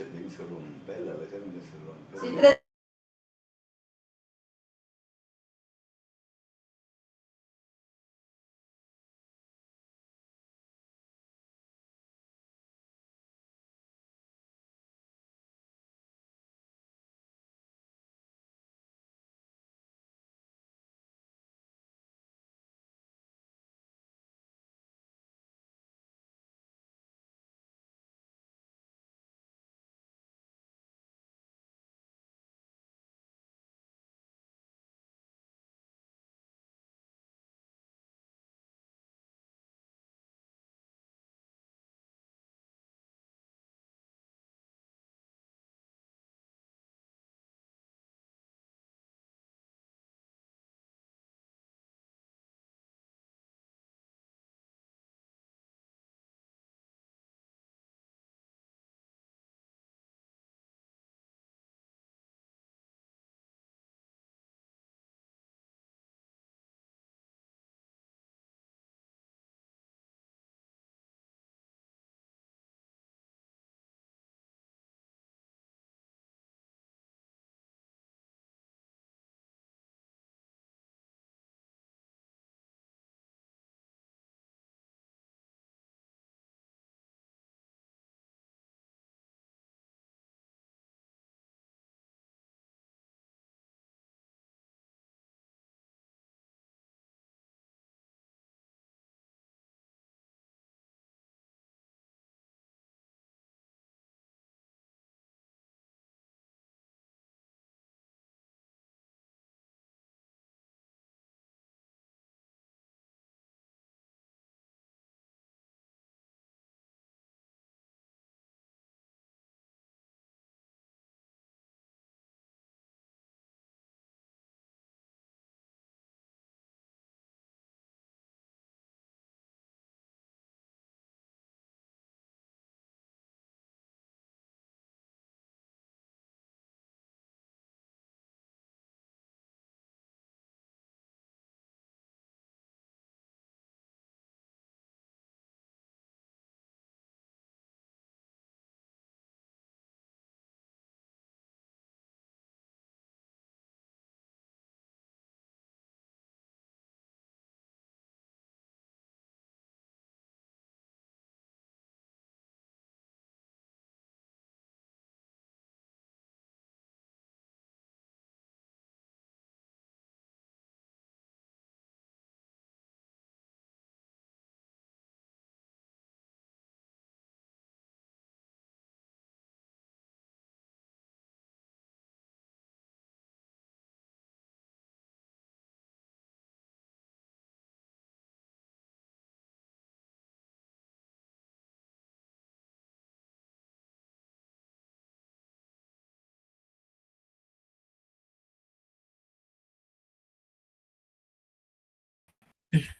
le hizo romper, la gente se rompió. Sí, Sí,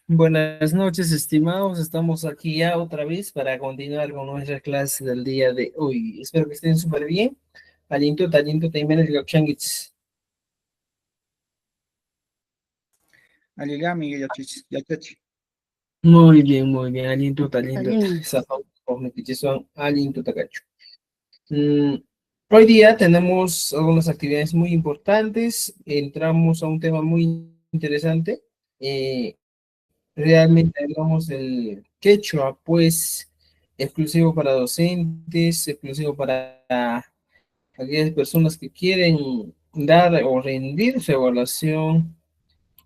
Buenas noches, estimados. Estamos aquí ya otra vez para continuar con nuestra clase del día de hoy. Espero que estén súper bien. Aliento también el Gauchangits. Alilami, yachachi. Muy bien. Aliento. Alin. Aliento, tagacho. Mm, Hoy día tenemos algunas actividades muy importantes. Entramos a un tema muy interesante. Realmente hablamos del quechua, pues exclusivo para docentes, exclusivo para aquellas personas que quieren dar o rendir su evaluación,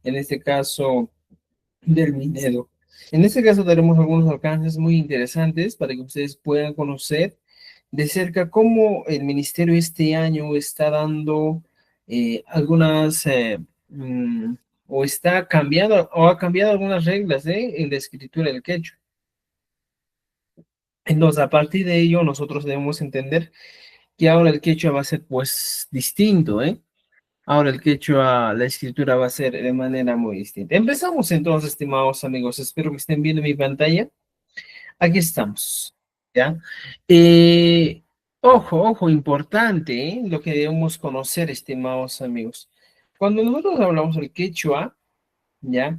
en este caso del minero. En este caso daremos algunos alcances muy interesantes para que ustedes puedan conocer de cerca cómo el ministerio este año está dando algunas mm, o está cambiando o ha cambiado algunas reglas en la escritura del quechua. Entonces, a partir de ello, nosotros debemos entender que ahora el quechua va a ser pues distinto, ¿eh? Ahora el quechua, la escritura va a ser de manera muy distinta. Empezamos entonces, estimados amigos. Espero que estén viendo mi pantalla. Aquí estamos, ¿ya? Ojo, importante, ¿eh? Lo que debemos conocer, estimados amigos. Cuando nosotros hablamos del quechua, ¿ya?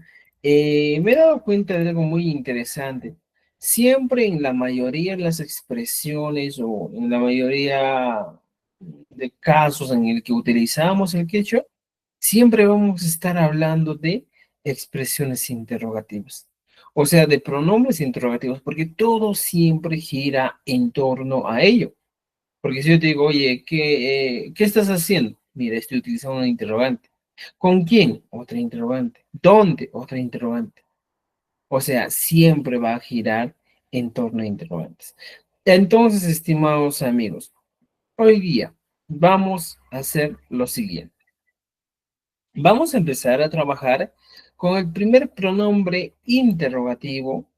Me he dado cuenta de algo muy interesante. siempre en la mayoría de las expresiones o en la mayoría de casos en el que utilizamos el quechua, siempre vamos a estar hablando de expresiones interrogativas. O sea, de pronombres interrogativos, porque todo siempre gira en torno a ello. Porque si yo te digo, oye, ¿qué estás haciendo? Mira, estoy utilizando un interrogante. ¿Con quién? Otra interrogante. ¿Dónde? Otra interrogante. O sea, siempre va a girar en torno a interrogantes. Entonces, estimados amigos, hoy día vamos a hacer lo siguiente. Vamos a empezar a trabajar con el primer pronombre interrogativo,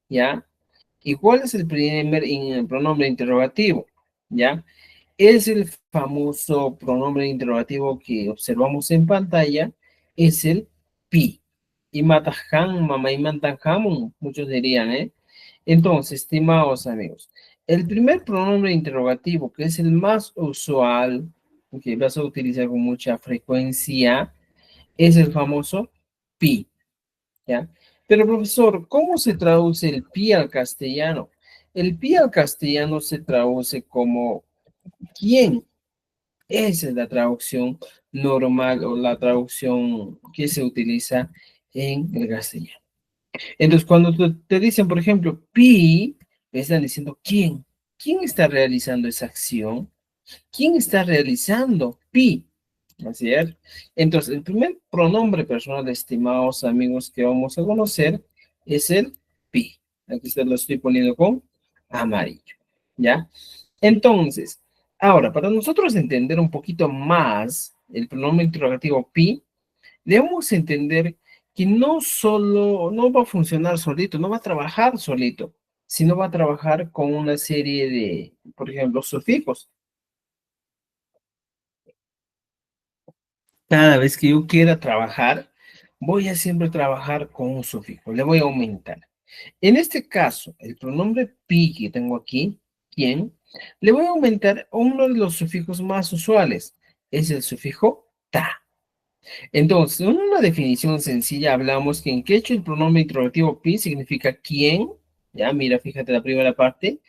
¿ya? ¿Y cuál es el primer pronombre interrogativo? ¿Ya? Es el famoso pronombre interrogativo que observamos en pantalla, es el pi. Y matajan, mamá y mantanjamun, muchos dirían, ¿eh? Entonces, estimados amigos, el primer pronombre interrogativo, que es el más usual, que vas a utilizar con mucha frecuencia, es el famoso pi, ¿ya? Pero profesor, ¿cómo se traduce el pi al castellano? El pi al castellano se traduce como ¿quién? Esa es la traducción normal o la traducción que se utiliza en el castellano. Entonces, cuando te dicen, por ejemplo, pi, me están diciendo ¿quién? ¿Quién está realizando esa acción? ¿Quién está realizando pi? Así es. Entonces, el primer pronombre personal, estimados amigos, que vamos a conocer es el pi. Aquí se lo estoy poniendo con amarillo. ¿Ya? Entonces, ahora, para nosotros entender un poquito más el pronombre interrogativo pi, debemos entender que no va a funcionar solito, no va a trabajar solito, sino va a trabajar con una serie de, por ejemplo, sufijos. Cada vez que yo quiera trabajar, voy a siempre trabajar con un sufijo, le voy a aumentar. En este caso, el pronombre pi que tengo aquí, ¿quién? Le voy a aumentar uno de los sufijos más usuales, es el sufijo ta. Entonces, en una definición sencilla hablamos que en quechua el pronombre interrogativo pi significa quién, ya mira, fíjate la primera parte,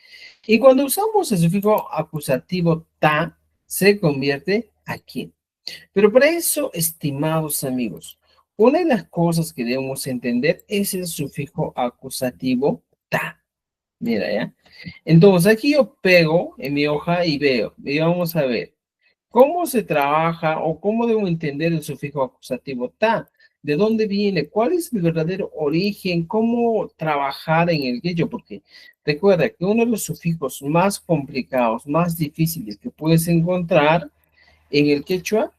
y cuando usamos el sufijo acusativo ta, se convierte a quién. Pero para eso, estimados amigos, una de las cosas que debemos entender es el sufijo acusativo ta. Mira, ¿ya? Entonces, aquí yo pego en mi hoja y veo, y vamos a ver, ¿cómo se trabaja o cómo debo entender el sufijo acusativo ta? ¿De dónde viene? ¿Cuál es el verdadero origen? ¿Cómo trabajar en el quechua? Porque recuerda que uno de los sufijos más complicados, más difíciles que puedes encontrar en el quechua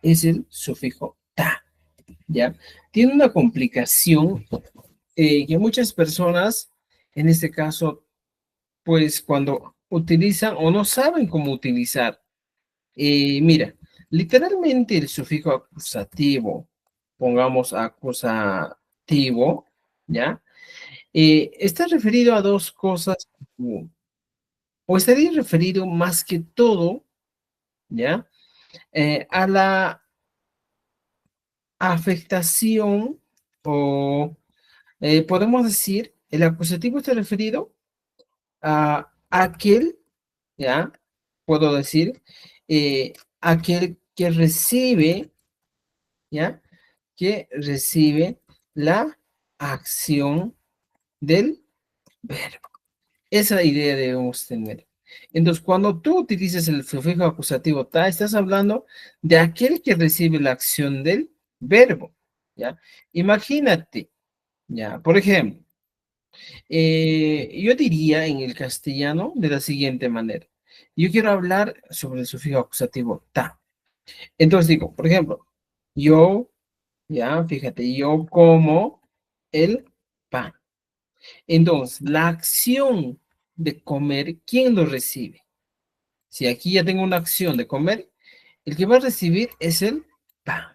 es el sufijo ta, ¿ya? Tiene una complicación que muchas personas, en este caso, pues cuando utilizan o no saben cómo utilizar. Mira, literalmente el sufijo acusativo, pongamos acusativo, ¿ya? Está referido a dos cosas, o estaría referido más que todo, ¿ya? A la afectación o podemos decir, el acusativo está referido a aquel, ¿ya? Puedo decir, aquel que recibe, ¿ya? Que recibe la acción del verbo. Esa idea debemos tener. Entonces, cuando tú utilizas el sufijo acusativo ta, estás hablando de aquel que recibe la acción del verbo, ¿ya? Imagínate, ¿ya? Por ejemplo, yo diría en el castellano de la siguiente manera. Yo quiero hablar sobre el sufijo acusativo ta. Entonces digo, por ejemplo, yo, ya, fíjate, yo como el pan. Entonces, la acción de comer, ¿quién lo recibe? Si aquí ya tengo una acción de comer, el que va a recibir es el pan,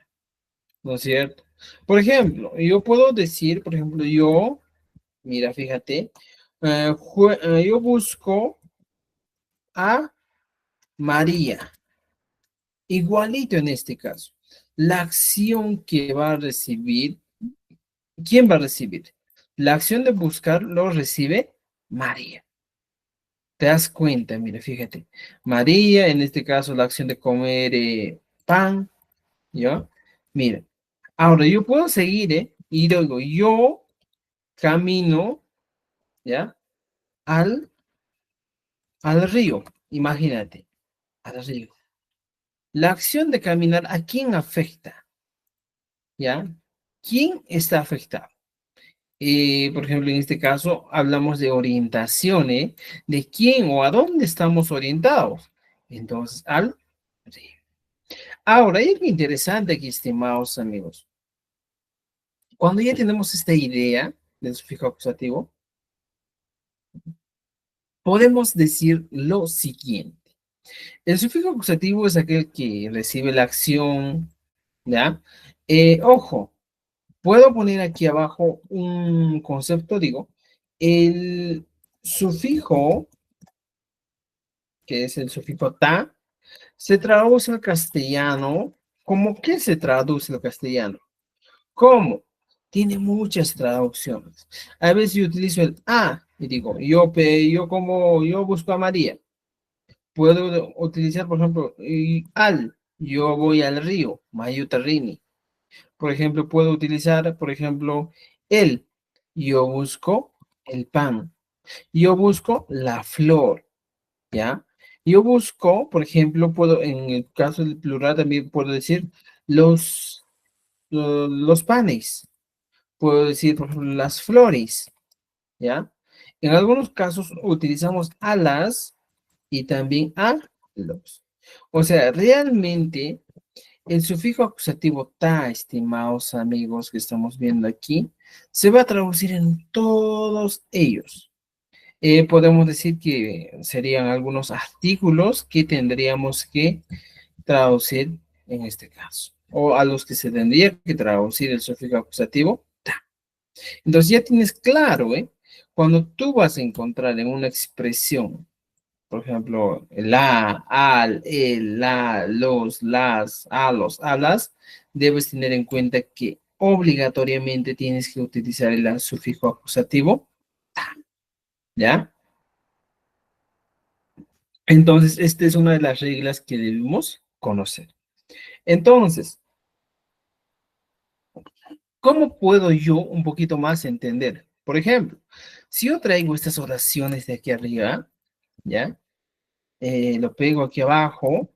¿no es cierto? Por ejemplo, yo puedo decir, por ejemplo, yo, mira, fíjate, yo busco a María, igualito en este caso. La acción que va a recibir, ¿quién va a recibir? La acción de buscar lo recibe María. ¿Te das cuenta? Mira, fíjate. María, en este caso, la acción de comer pan, ¿ya? Mira. Ahora, yo puedo seguir, ¿eh? Y luego, yo camino, ¿ya? Al, al río. Imagínate, al río. La acción de caminar, ¿a quién afecta? ¿Ya? ¿Quién está afectado? Por ejemplo, en este caso, hablamos de orientación, ¿eh? ¿De quién o a dónde estamos orientados? Entonces, al río. Ahora, hay algo interesante aquí, estimados amigos. Cuando ya tenemos esta idea del sufijo acusativo, podemos decir lo siguiente. El sufijo acusativo es aquel que recibe la acción, ¿ya? Ojo, puedo poner aquí abajo un concepto, digo, el sufijo, que es el sufijo ta, se traduce al castellano. ¿Cómo que se traduce al castellano? ¿Cómo? Tiene muchas traducciones. A veces yo utilizo el a y digo, yo busco a María. Puedo utilizar, por ejemplo, yo voy al río, Mayutarini. Por ejemplo, puedo utilizar, por ejemplo, el, yo busco el pan. Yo busco la flor, ¿ya? Yo busco, por ejemplo, en el caso del plural también puedo decir los, los panes. Puedo decir, por ejemplo, las flores, ¿ya? En algunos casos utilizamos a las y también a los. O sea, realmente el sufijo acusativo ta, estimados amigos que estamos viendo aquí, se va a traducir en todos ellos. Podemos decir que serían algunos artículos que tendríamos que traducir en este caso, o a los que se tendría que traducir el sufijo acusativo ta. Entonces ya tienes claro, ¿eh? Cuando tú vas a encontrar en una expresión, por ejemplo, la, al, el, la, los, las, a los, a las, debes tener en cuenta que obligatoriamente tienes que utilizar el sufijo acusativo, ¿ya? Entonces, esta es una de las reglas que debemos conocer. Entonces, ¿cómo puedo yo un poquito más entender? Por ejemplo, si yo traigo estas oraciones de aquí arriba, ¿ya? Lo pego aquí abajo,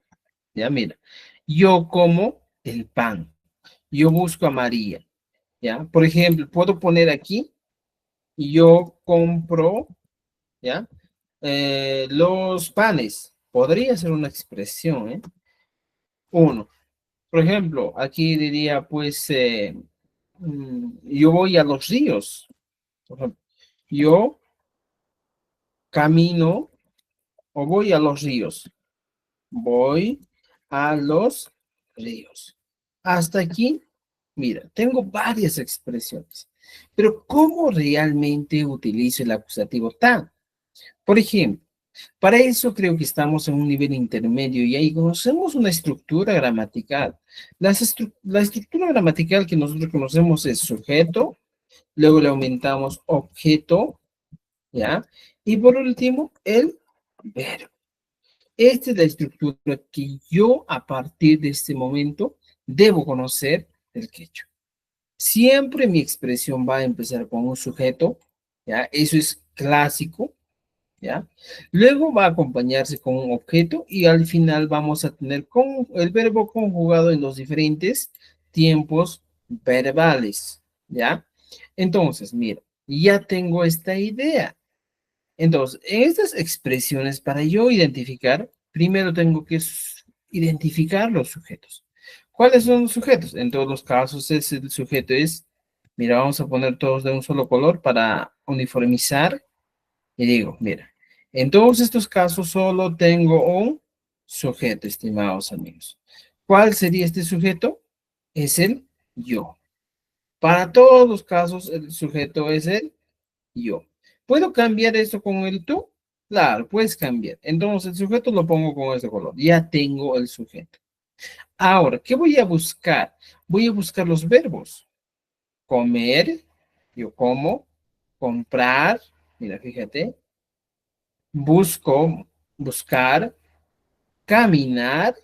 ya mira, yo como el pan, yo busco a María, ya, por ejemplo, puedo poner aquí, yo compro, ya, los panes, podría ser una expresión, ¿eh? Uno, por ejemplo, aquí diría, pues, yo voy a los ríos, por ejemplo, yo camino o voy a los ríos. Voy a los ríos. Hasta aquí, mira, tengo varias expresiones. Pero ¿cómo realmente utilizo el acusativo tan? Por ejemplo, para eso creo que estamos en un nivel intermedio y ahí conocemos una estructura gramatical. La estructura gramatical que nosotros conocemos es sujeto, luego le aumentamos objeto, ¿ya? Y por último, el verbo. Esta es la estructura que yo a partir de este momento debo conocer del quechua. Siempre mi expresión va a empezar con un sujeto, ¿ya? Eso es clásico, ¿ya? Luego va a acompañarse con un objeto y al final vamos a tener con el verbo conjugado en los diferentes tiempos verbales, ¿ya? Entonces, mira, ya tengo esta idea. Entonces, en estas expresiones, para yo identificar, primero tengo que identificar los sujetos. ¿Cuáles son los sujetos? En todos los casos, el sujeto es, mira, vamos a poner todos de un solo color para uniformizar. Y digo, mira, en todos estos casos solo tengo un sujeto, estimados amigos. ¿Cuál sería este sujeto? Es el yo. Para todos los casos, el sujeto es el yo. ¿Puedo cambiar esto con el tú? Claro, puedes cambiar. Entonces el sujeto lo pongo con este color. Ya tengo el sujeto. Ahora, ¿qué voy a buscar? Voy a buscar los verbos. Comer, yo como. Comprar, mira, fíjate. busco, buscar, caminar,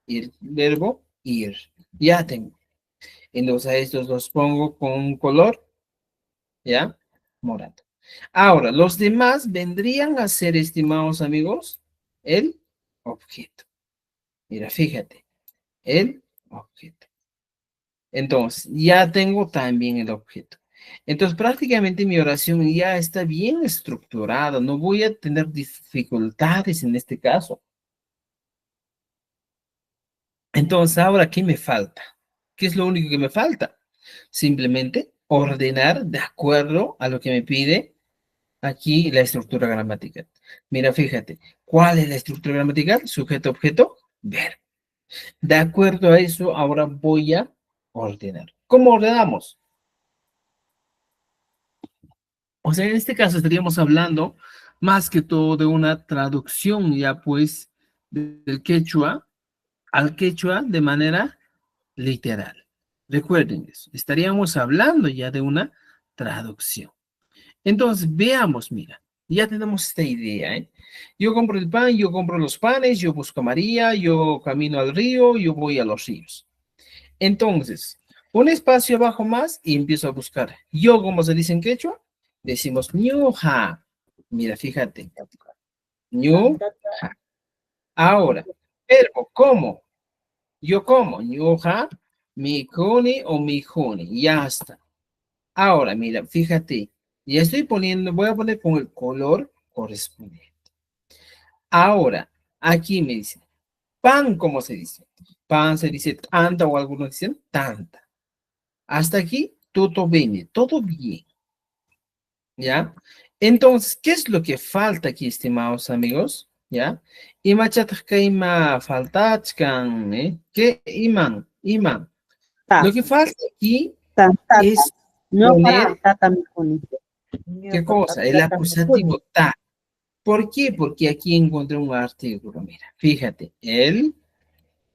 el verbo ir. Ya tengo. Entonces a estos los pongo con un color, ¿ya? Morado. Ahora, los demás vendrían a ser, estimados amigos, el objeto. Mira, fíjate, el objeto. Entonces, ya tengo también el objeto. Entonces, prácticamente mi oración ya está bien estructurada. No voy a tener dificultades en este caso. Entonces, ahora, ¿qué me falta? ¿Qué es lo único que me falta? Simplemente ordenar de acuerdo a lo que me pide aquí la estructura gramatical. Mira, fíjate, ¿cuál es la estructura gramatical? Sujeto, objeto, verbo. De acuerdo a eso, ahora voy a ordenar. ¿Cómo ordenamos? O sea, en este caso estaríamos hablando más que todo de una traducción ya pues del quechua al quechua de manera literal. Recuerden eso, estaríamos hablando ya de una traducción. Entonces, veamos, mira, ya tenemos esta idea, ¿eh? Yo compro el pan, yo compro los panes, yo busco a María, yo camino al río, yo voy a los ríos. Entonces, un espacio abajo más y empiezo a buscar. Yo, como se dice en quechua, decimos ñuja. Mira, fíjate, ñuja. Ahora, verbo, ¿cómo? Yo como, ñuja, mi cuni o mi juni. Ya está. Ahora, mira, fíjate, ya estoy poniendo, voy a poner con el color correspondiente. Ahora, aquí me dice, pan, ¿cómo se dice? Pan se dice tanta o algunos dicen tanta. Hasta aquí, todo bien, todo bien, ¿ya? Entonces, ¿qué es lo que falta aquí, estimados amigos? ¿Ya? Ima faltachkan, ¿eh? ¿Qué iman? Iman. Lo que falta aquí Tantata. es Ñuqa poner, tantata mikuni. ¿qué Ñuqa cosa? El tantata mikuni. acusativo ta. ¿Por qué? Porque aquí encontré un artículo, mira, fíjate, el,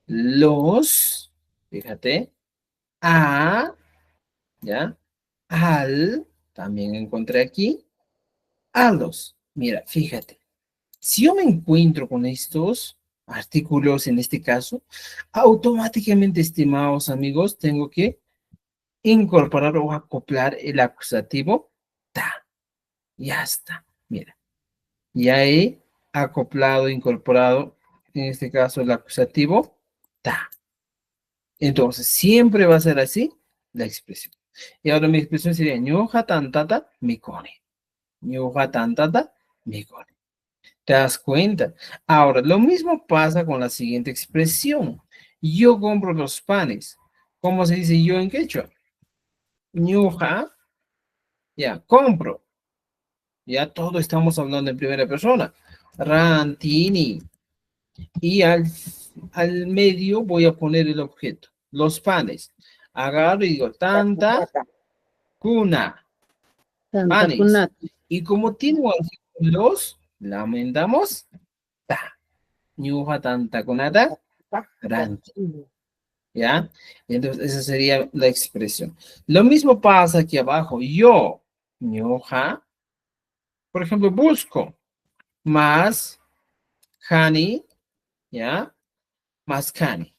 los, fíjate, a, ¿ya? Al, también encontré aquí, a los. Mira, fíjate, si yo me encuentro con estos artículos en este caso, automáticamente, estimados amigos, tengo que incorporar o acoplar el acusativo ta. Ya está, mira. Ya he acoplado, incorporado, en este caso, el acusativo ta. Entonces, siempre va a ser así la expresión. Y ahora mi expresión sería ñoja tantata mikone. Ñoja tantata mikone. ¿Te das cuenta? Ahora, lo mismo pasa con la siguiente expresión. Yo compro los panes. ¿Cómo se dice yo en quechua? Ñoja, ya, compro. Ya todo estamos hablando en primera persona. Rantini. Y al medio voy a poner el objeto, los panes. Agarro y digo, tanta Tantata. cuna, Tanta panes. kunata. Y como tengo los, lamentamos, ta, ñuja tanta cunata, ranti. ¿Ya? Entonces, esa sería la expresión. Lo mismo pasa aquí abajo. Yo, ñuja, por ejemplo, busco más honey, ¿ya? Más honey.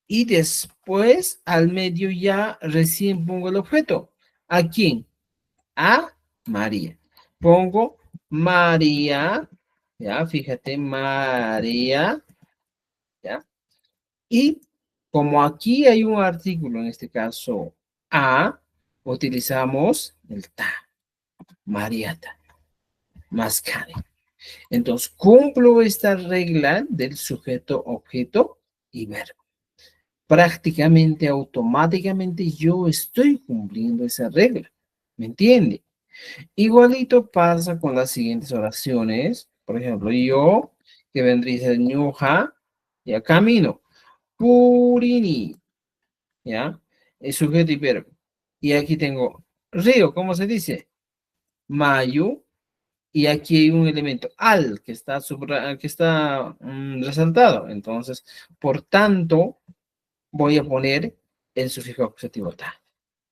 Y después al medio ya recién pongo el objeto. ¿A quién? A María. Pongo María, ya, fíjate, María, ya. Y como aquí hay un artículo, en este caso a, utilizamos el ta, Mariata, más cane. Entonces cumplo esta regla del sujeto, objeto y verbo. Prácticamente automáticamente yo estoy cumpliendo esa regla. ¿Me entiende? Igualito pasa con las siguientes oraciones. Por ejemplo, yo, que vendría a ser ñuja, ya camino. Purini, ¿ya? Es sujeto y verbo. Y aquí tengo río, ¿cómo se dice? Mayo. Y aquí hay un elemento al que está, resaltado. Entonces, por tanto, voy a poner el sufijo acusativo ta.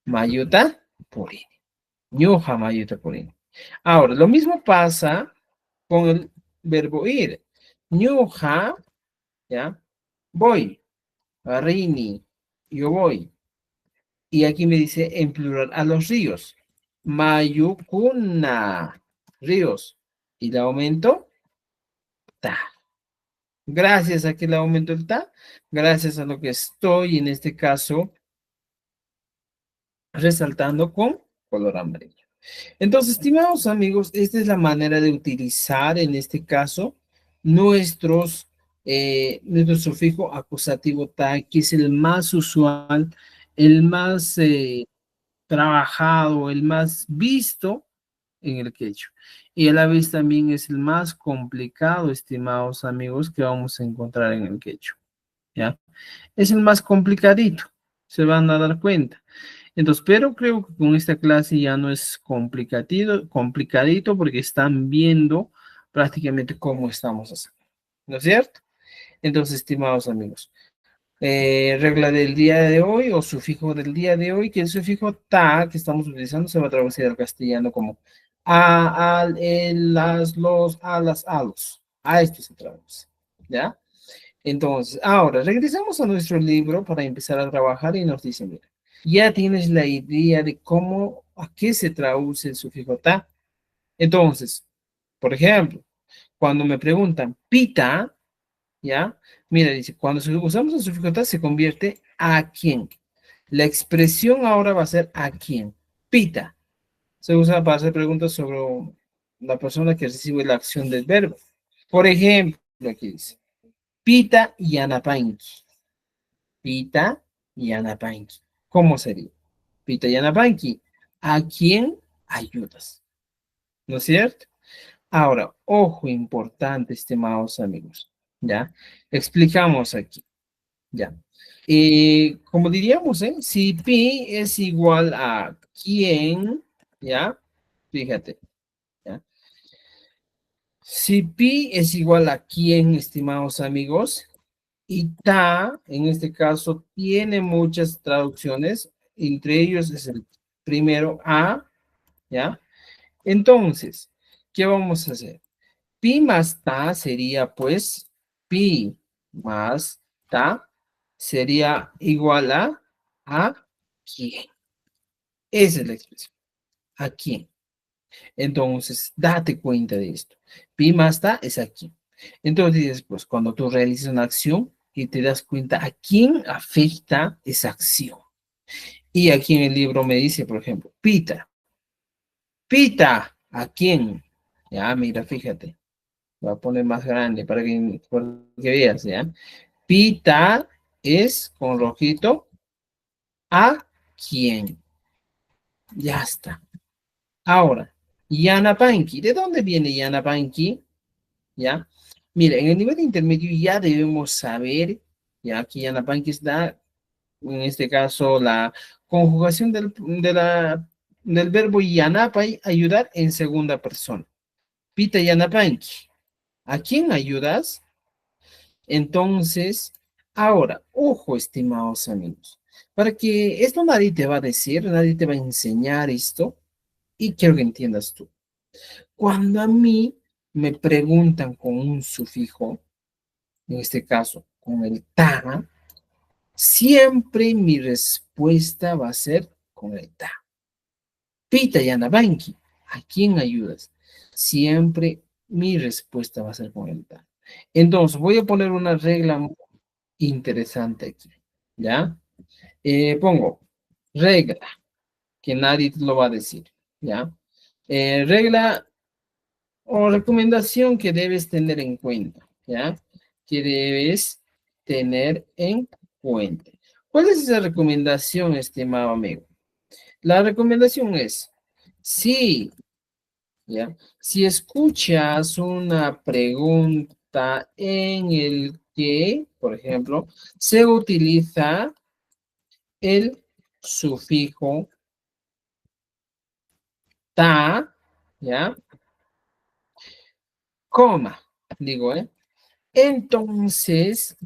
Mayuta purini. Ñuja mayuta purini. Ahora, lo mismo pasa con el verbo ir. Ñuja, ¿ya? Voy. Rini, yo voy. Y aquí me dice en plural a los ríos. Mayukuna, ríos. Y le aumento ta. Gracias a que le aumento el ta, gracias a lo que estoy en este caso resaltando con color amarillo. Entonces, estimados amigos, esta es la manera de utilizar en este caso nuestro sufijo acusativo ta, que es el más usual, el más trabajado, el más visto en el quechua. Y a la vez también es el más complicado, estimados amigos, que vamos a encontrar en el quechua. ¿Ya? Es el más complicadito, se van a dar cuenta. Entonces, pero creo que con esta clase ya no es complicadito porque están viendo prácticamente cómo estamos haciendo, ¿no es cierto? Entonces, estimados amigos, regla del día de hoy o sufijo del día de hoy, que el sufijo ta que estamos utilizando se va a traducir al castellano como a, al, el, las, los, a las, a los. A esto se traduce, ¿ya? Entonces, ahora regresamos a nuestro libro para empezar a trabajar y nos dice, mira, ya tienes la idea de cómo, a qué se traduce el sufijo ta. Entonces, por ejemplo, cuando me preguntan pita, ¿ya? Mira, dice, cuando usamos el sufijo ta se convierte a quién. La expresión ahora va a ser a quién. Pita. Se usa para hacer preguntas sobre la persona que recibe la acción del verbo. Por ejemplo, aquí dice, pita yanapanki. Pita Yanapanki. ¿Cómo sería? Pita Yanapanki. ¿A quién ayudas? ¿No es cierto? Ahora, ojo importante, estimados amigos. ¿Ya? Explicamos aquí. ¿Ya? Como diríamos, si pi es igual a quién, ¿ya? Fíjate, ¿ya? Si pi es igual a quién, estimados amigos, y ta, en este caso, tiene muchas traducciones, entre ellos es el primero a, ¿ya? Entonces, ¿qué vamos a hacer? Pi más ta sería, pues, pi más ta sería igual a quién. Esa es la expresión. ¿A quién? Entonces, date cuenta de esto. Pi más ta es aquí. Entonces, después, cuando tú realizas una acción y te das cuenta a quién afecta esa acción. Y aquí en el libro me dice, por ejemplo, pita. Pita, ¿a quién? Ya, mira, fíjate. Voy a poner más grande para que veas, ¿ya? Pita es con rojito, ¿a quién? Ya está. Ahora, Yanapanki. ¿De dónde viene Yanapanki? ¿Ya? Mira, en el nivel intermedio ya debemos saber, ya que Yanapanki está, en este caso, la conjugación del verbo Yanapai, ayudar en segunda persona. Pita Yanapanki. ¿A quién ayudas? Entonces, ahora, ojo, estimados amigos, para que esto nadie te va a decir, nadie te va a enseñar esto, y quiero que entiendas tú. Cuando a mí me preguntan con un sufijo, en este caso con el ta, siempre mi respuesta va a ser con el ta. Pita Yanabanki, ¿a quién ayudas? Siempre mi respuesta va a ser con el ta. Entonces, voy a poner una regla muy interesante aquí, ¿ya? Pongo regla, que nadie te lo va a decir, ¿ya? Regla o recomendación que debes tener en cuenta, ¿ya? Que debes tener en cuenta. ¿Cuál es esa recomendación, estimado amigo? La recomendación es, sí, ¿ya? Si escuchas una pregunta en el que, por ejemplo, se utiliza el sufijo ta, ¿ya? Coma, digo, ¿eh? Entonces,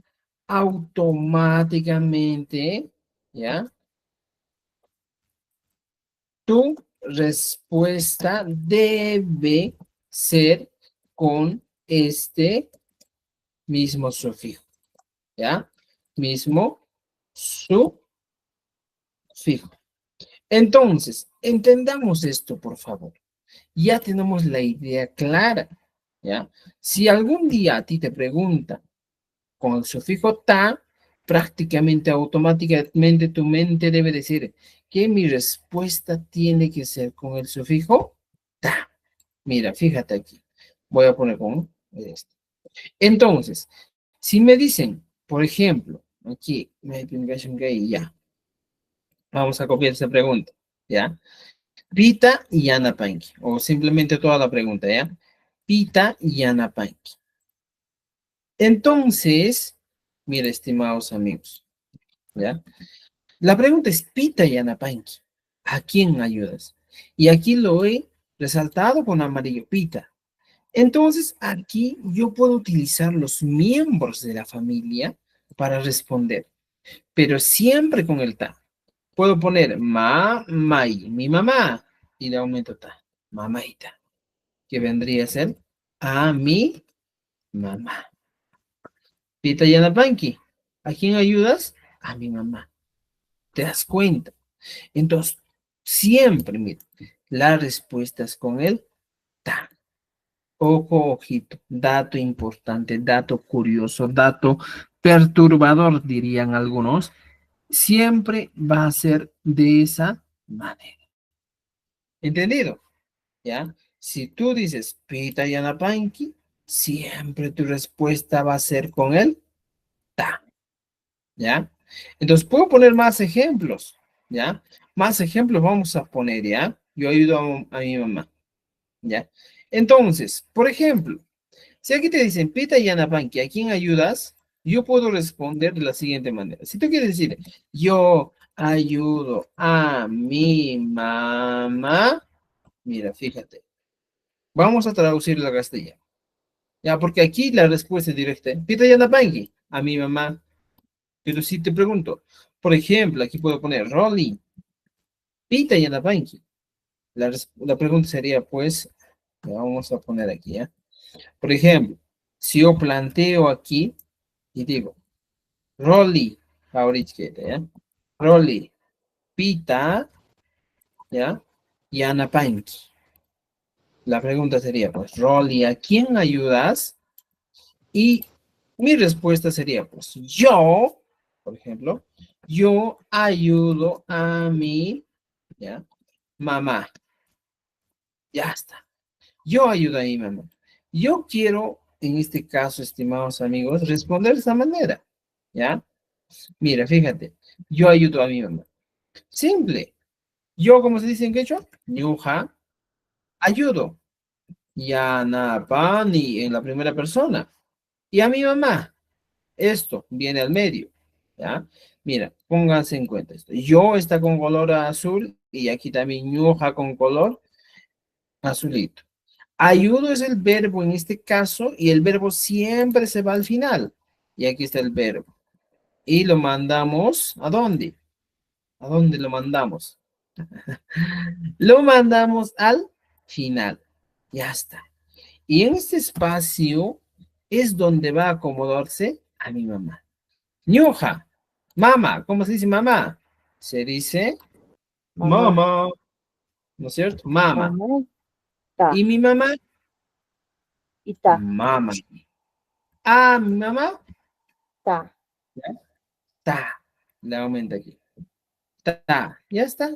automáticamente, ¿ya? Tu respuesta debe ser con este mismo sufijo, ¿ya? Mismo sufijo. Entonces, entendamos esto, por favor. Ya tenemos la idea clara, ¿ya? Si algún día a ti te pregunta con el sufijo ta, prácticamente automáticamente tu mente debe decir que mi respuesta tiene que ser con el sufijo ta. Mira, fíjate aquí. Voy a poner con esto. Entonces, si me dicen, por ejemplo, aquí, ya, vamos a copiar esa pregunta, ¿ya? Pita y Yanapanki, o simplemente toda la pregunta, ¿ya? Pita y Yanapanki. Entonces, mira, estimados amigos, ¿ya? La pregunta es Pita y Yanapanki. ¿A quién ayudas? Y aquí lo he resaltado con amarillo, Pita. Entonces, aquí yo puedo utilizar los miembros de la familia para responder, pero siempre con el ta. Puedo poner mai, mi mamá, y le aumento ta, mamaita, que vendría a ser a mi mamá. Pita Yanapanki, ¿a quién ayudas? A mi mamá. ¿Te das cuenta? Entonces, siempre, mira, la respuesta es con el ta. Ojo, ojito, dato importante, dato curioso, dato perturbador, dirían algunos. Siempre va a ser de esa manera. ¿Entendido? ¿Ya? Si tú dices Pita Yanapanki, siempre tu respuesta va a ser con el ta. ¿Ya? Entonces, puedo poner más ejemplos. ¿Ya? Más ejemplos vamos a poner, ¿ya? Yo ayudo a mi mamá. ¿Ya? Entonces, por ejemplo, si aquí te dicen Pita Yanapanki, ¿a quién ayudas? Yo puedo responder de la siguiente manera. Si tú quieres decir, yo ayudo a mi mamá, mira, fíjate. Vamos a traducirlo a castellano. Ya, porque aquí la respuesta es directa. Pita Yanapanki, a mi mamá. Pero si te pregunto, por ejemplo, aquí puedo poner Rolly, Pita Yanapanki. La pregunta sería, pues, vamos a poner aquí, ¿ya? Por ejemplo, si yo planteo aquí y digo, Rolly, ahorita, ¿ya? Rolly, Pita, ¿ya? Yanapanki. La pregunta sería, pues, Rolly, ¿a quién ayudas? Y mi respuesta sería, pues, yo, por ejemplo, yo ayudo a mi, ¿ya? Mamá. Ya está. Yo ayudo a mi mamá. Yo quiero, en este caso, estimados amigos, responder de esa manera, ¿ya? Mira, fíjate, yo ayudo a mi mamá. Simple. Yo, como se dice en quechua, ñuja, ayudo. Yanapani en la primera persona. Y a mi mamá, esto viene al medio, ¿ya? Mira, pónganse en cuenta esto. Yo está con color azul y aquí también ñuja con color azulito. Ayudo es el verbo en este caso y el verbo siempre se va al final. Y aquí está el verbo. Y lo mandamos, ¿a dónde? ¿A dónde lo mandamos? Lo mandamos al final. Ya está. Y en este espacio es donde va a acomodarse a mi mamá. Ñuja, mamá, ¿cómo se dice mamá? Se dice Mamá. mamá, ¿no es cierto? Mamá. Mamá. Ta. Y mi mamá, Y ta. mamá. Ah, mi mamá, Ta. ¿ya? Ta. Le aumenta aquí. Ta. Ya está.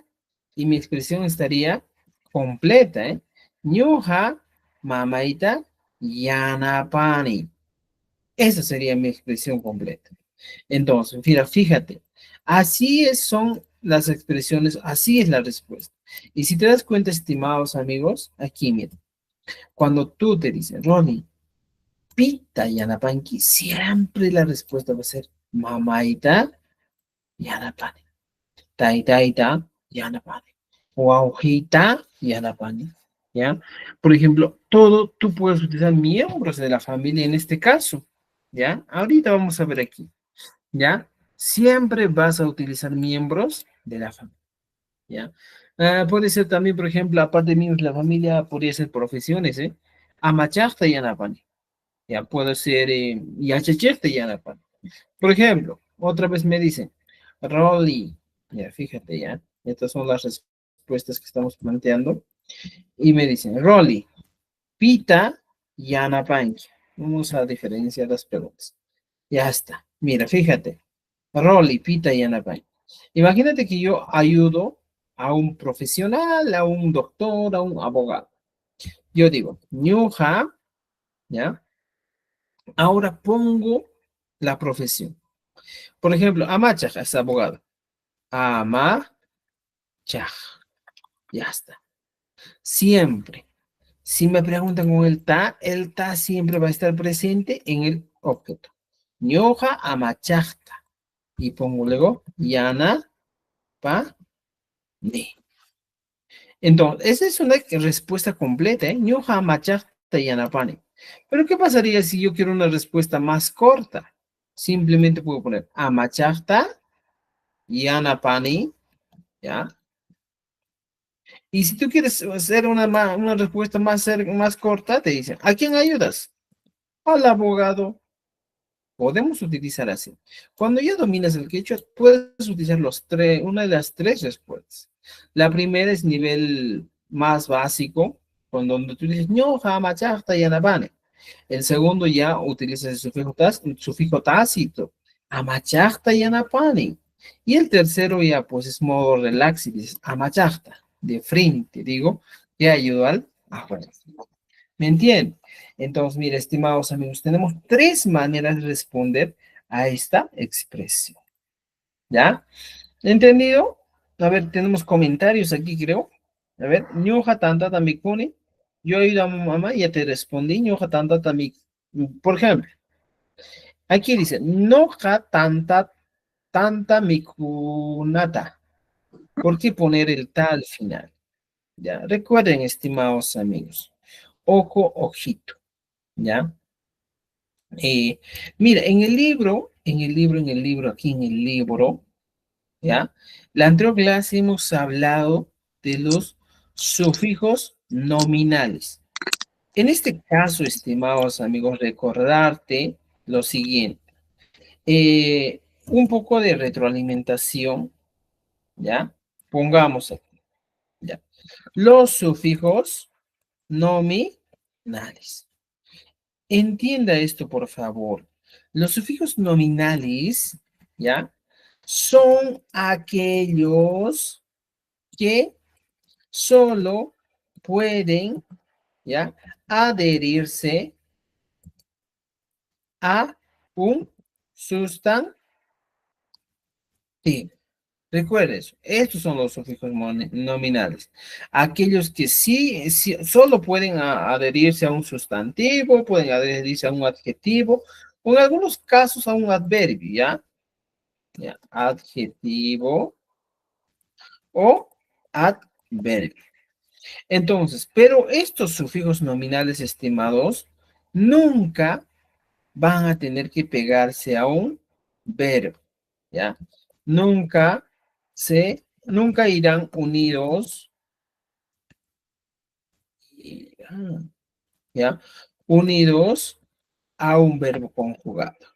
Y mi expresión estaría completa, ¿eh? Ñuja, mamaita, yanapani. Esa sería mi expresión completa. Entonces, mira, fíjate, son las expresiones, así es la respuesta. Y si te das cuenta, estimados amigos, aquí mira, cuando tú te dices, Ronnie, pita yanapanki, siempre la respuesta va a ser mamaita yanapani, taitaita yanapani, wauhita yanapani, ¿ya? Por ejemplo, tú puedes utilizar miembros de la familia en este caso, ¿ya? Ahorita vamos a ver aquí. ¿Ya? Siempre vas a utilizar miembros de la familia, ¿ya? Puede ser también, por ejemplo, aparte de miembros de la familia, podría ser profesiones, ¿eh? amachaqta yanapani. Ya puede ser yachachaqta yanapani. Por ejemplo, otra vez me dicen, Rolly, ya fíjate ya, estas son las respuestas que estamos planteando. Y me dicen, Rolly, pita yanapanki. Vamos a diferenciar las preguntas. Ya está. Mira, fíjate. Rolly, pita yanapanki. Imagínate que yo ayudo a un profesional, a un doctor, a un abogado. Yo digo, ñuja, ¿ya? Ahora pongo la profesión. Por ejemplo, Amachaj es abogado. Amachaj. Ya está. Siempre. Si me preguntan con el ta siempre va a estar presente en el objeto. Ñoja amachajta. Y pongo luego yana pa ne. Entonces, esa es una respuesta completa, ¿eh? Ñoja amachajta yana pa ne. Pero, ¿qué pasaría si yo quiero una respuesta más corta? Simplemente puedo poner amachajta yana pa ne, ¿ya? Y si tú quieres hacer una respuesta más corta, te dicen, ¿a quién ayudas? Al abogado. Podemos utilizar así. Cuando ya dominas el quechua, puedes utilizar una de las tres respuestas. La primera es nivel más básico, con donde tú dices, ñoja, machajta, yanabane. El segundo ya utilizas el sufijo tácito, amachajta, yanapane. Y el tercero ya pues es modo relax y dices, amachajta, de frente, digo, que ayuda al afuera. ¿Me entienden? Entonces, mira, estimados amigos, tenemos tres maneras de responder a esta expresión. ¿Ya? ¿Entendido? A ver, tenemos comentarios aquí, creo. A ver, ñoja tanta tamikuni. Yo he ido a mi mamá y ya te respondí, ñoja tanta tamik. Por ejemplo, aquí dice, noja tanta mikunata. ¿Por qué poner el ta al final? Ya, recuerden, estimados amigos, ojo, ojito. ¿Ya? Mira, aquí en el libro, ¿ya? La anterior clase hemos hablado de los sufijos nominales. En este caso, estimados amigos, recordarte lo siguiente. Un poco de retroalimentación, ¿ya? Pongamos aquí, ¿ya? Los sufijos nominales. Entienda esto, por favor. Los sufijos nominales, ¿ya? Son aquellos que solo pueden, ¿ya? Adherirse a un sustantivo. Recuerda eso. Estos son los sufijos nominales. Aquellos que sí solo pueden adherirse a un sustantivo, pueden adherirse a un adjetivo, o en algunos casos a un adverbio, ¿ya? ¿Ya? Adjetivo o adverbio. Entonces, pero estos sufijos nominales, estimados, nunca van a tener que pegarse a un verbo, ¿ya? Nunca irán unidos, ¿ya? Unidos a un verbo conjugado,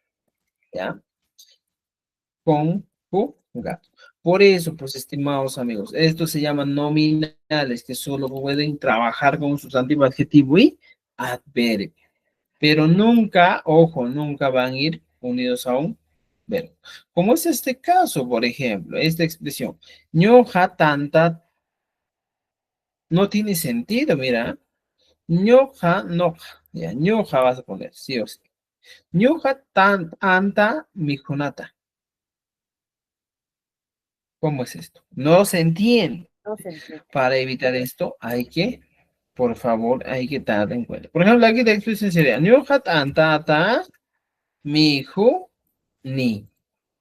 ¿ya? Conjugado. Por eso, pues, estimados amigos, estos se llaman nominales, que solo pueden trabajar con un sustantivo, adjetivo y adverbio. Pero nunca, ojo, nunca van a ir unidos a un verbo. Como es este caso, por ejemplo, esta expresión, ñoja tanta, no tiene sentido, mira. Ñoja, noja, ya, ñoja vas a poner, sí o sí. Ñoja anta mijonata. ¿Cómo es esto? No se entiende. No se entiende. Para evitar esto, por favor, hay que tener en cuenta. Por ejemplo, aquí la expresión sería, ñoja tantata mijo ni.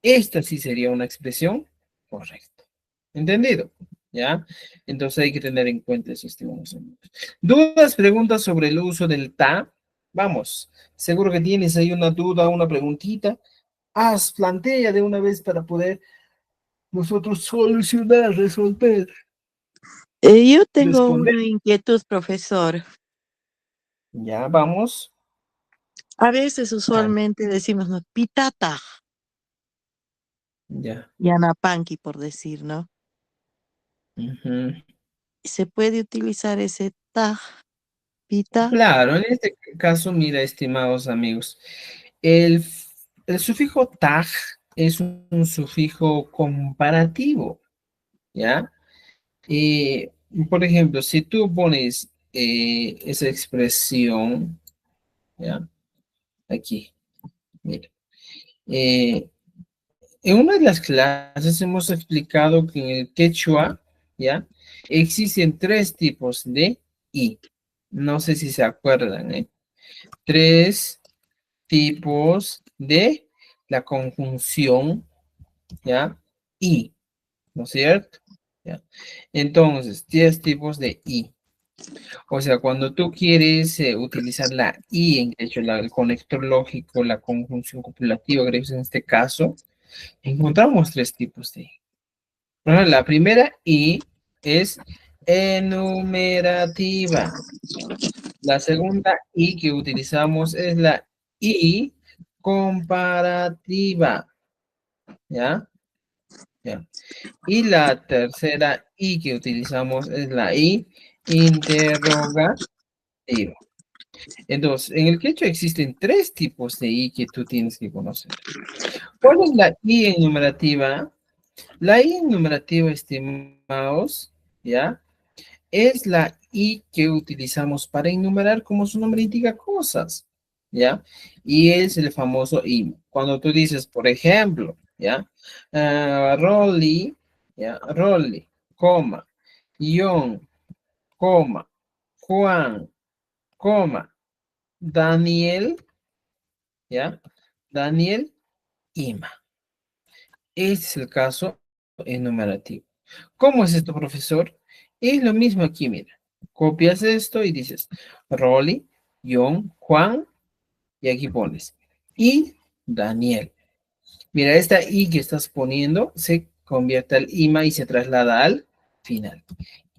Esta sí sería una expresión correcta. ¿Entendido? ¿Ya? Entonces hay que tener en cuenta eso, estimados amigos. ¿Dudas, preguntas sobre el uso del ta? Vamos, seguro que tienes ahí una duda, una preguntita. Plantea de una vez para poder nosotros solucionar, resolver, Yo tengo responder. una inquietud, profesor. Ya, vamos. A veces usualmente decimos, ¿no? Pitata, Ya. Yanapanqui, por decir, ¿no? Ujú. Se puede utilizar ese taj, pita. Claro, en este caso, mira, estimados amigos, el, el sufijo tag es un sufijo comparativo, ¿ya? Eh, por ejemplo, si tú pones esa expresión, ¿ya? Aquí, mira. eh, en una de las clases hemos explicado que en el quechua, ¿ya? Existen tres tipos de i. No sé si se acuerdan, ¿eh? Tres tipos de la conjunción, ¿ya? Y, ¿no es cierto? ¿Ya? Entonces, 10 tipos de y. O sea, cuando tú quieres utilizar la y en hecho el conector lógico, la conjunción copulativa, creo que en este caso, encontramos tres tipos de i. Bueno, la primera i es enumerativa. La segunda I que utilizamos es la I comparativa, ¿ya? ¿Ya? Y la tercera I que utilizamos es la I interrogativa. Entonces, en el quechua existen tres tipos de I que tú tienes que conocer. ¿Cuál es la I enumerativa? La I enumerativa, estimados, ¿ya? Es la I que utilizamos para enumerar, como su nombre indica, cosas, ¿ya? Y es el famoso I. Cuando tú dices, por ejemplo, ¿ya? Rolly, ¿ya? Rolly, coma, John, coma, Juan, coma, Daniel, ¿ya? Daniel, Ima. Este es el caso enumerativo. ¿Cómo es esto, profesor? Es lo mismo aquí, mira. Copias esto y dices Rolly, John, Juan, y aquí pones y Daniel. Mira, esta I que estás poniendo se convierte al IMA y se traslada al final.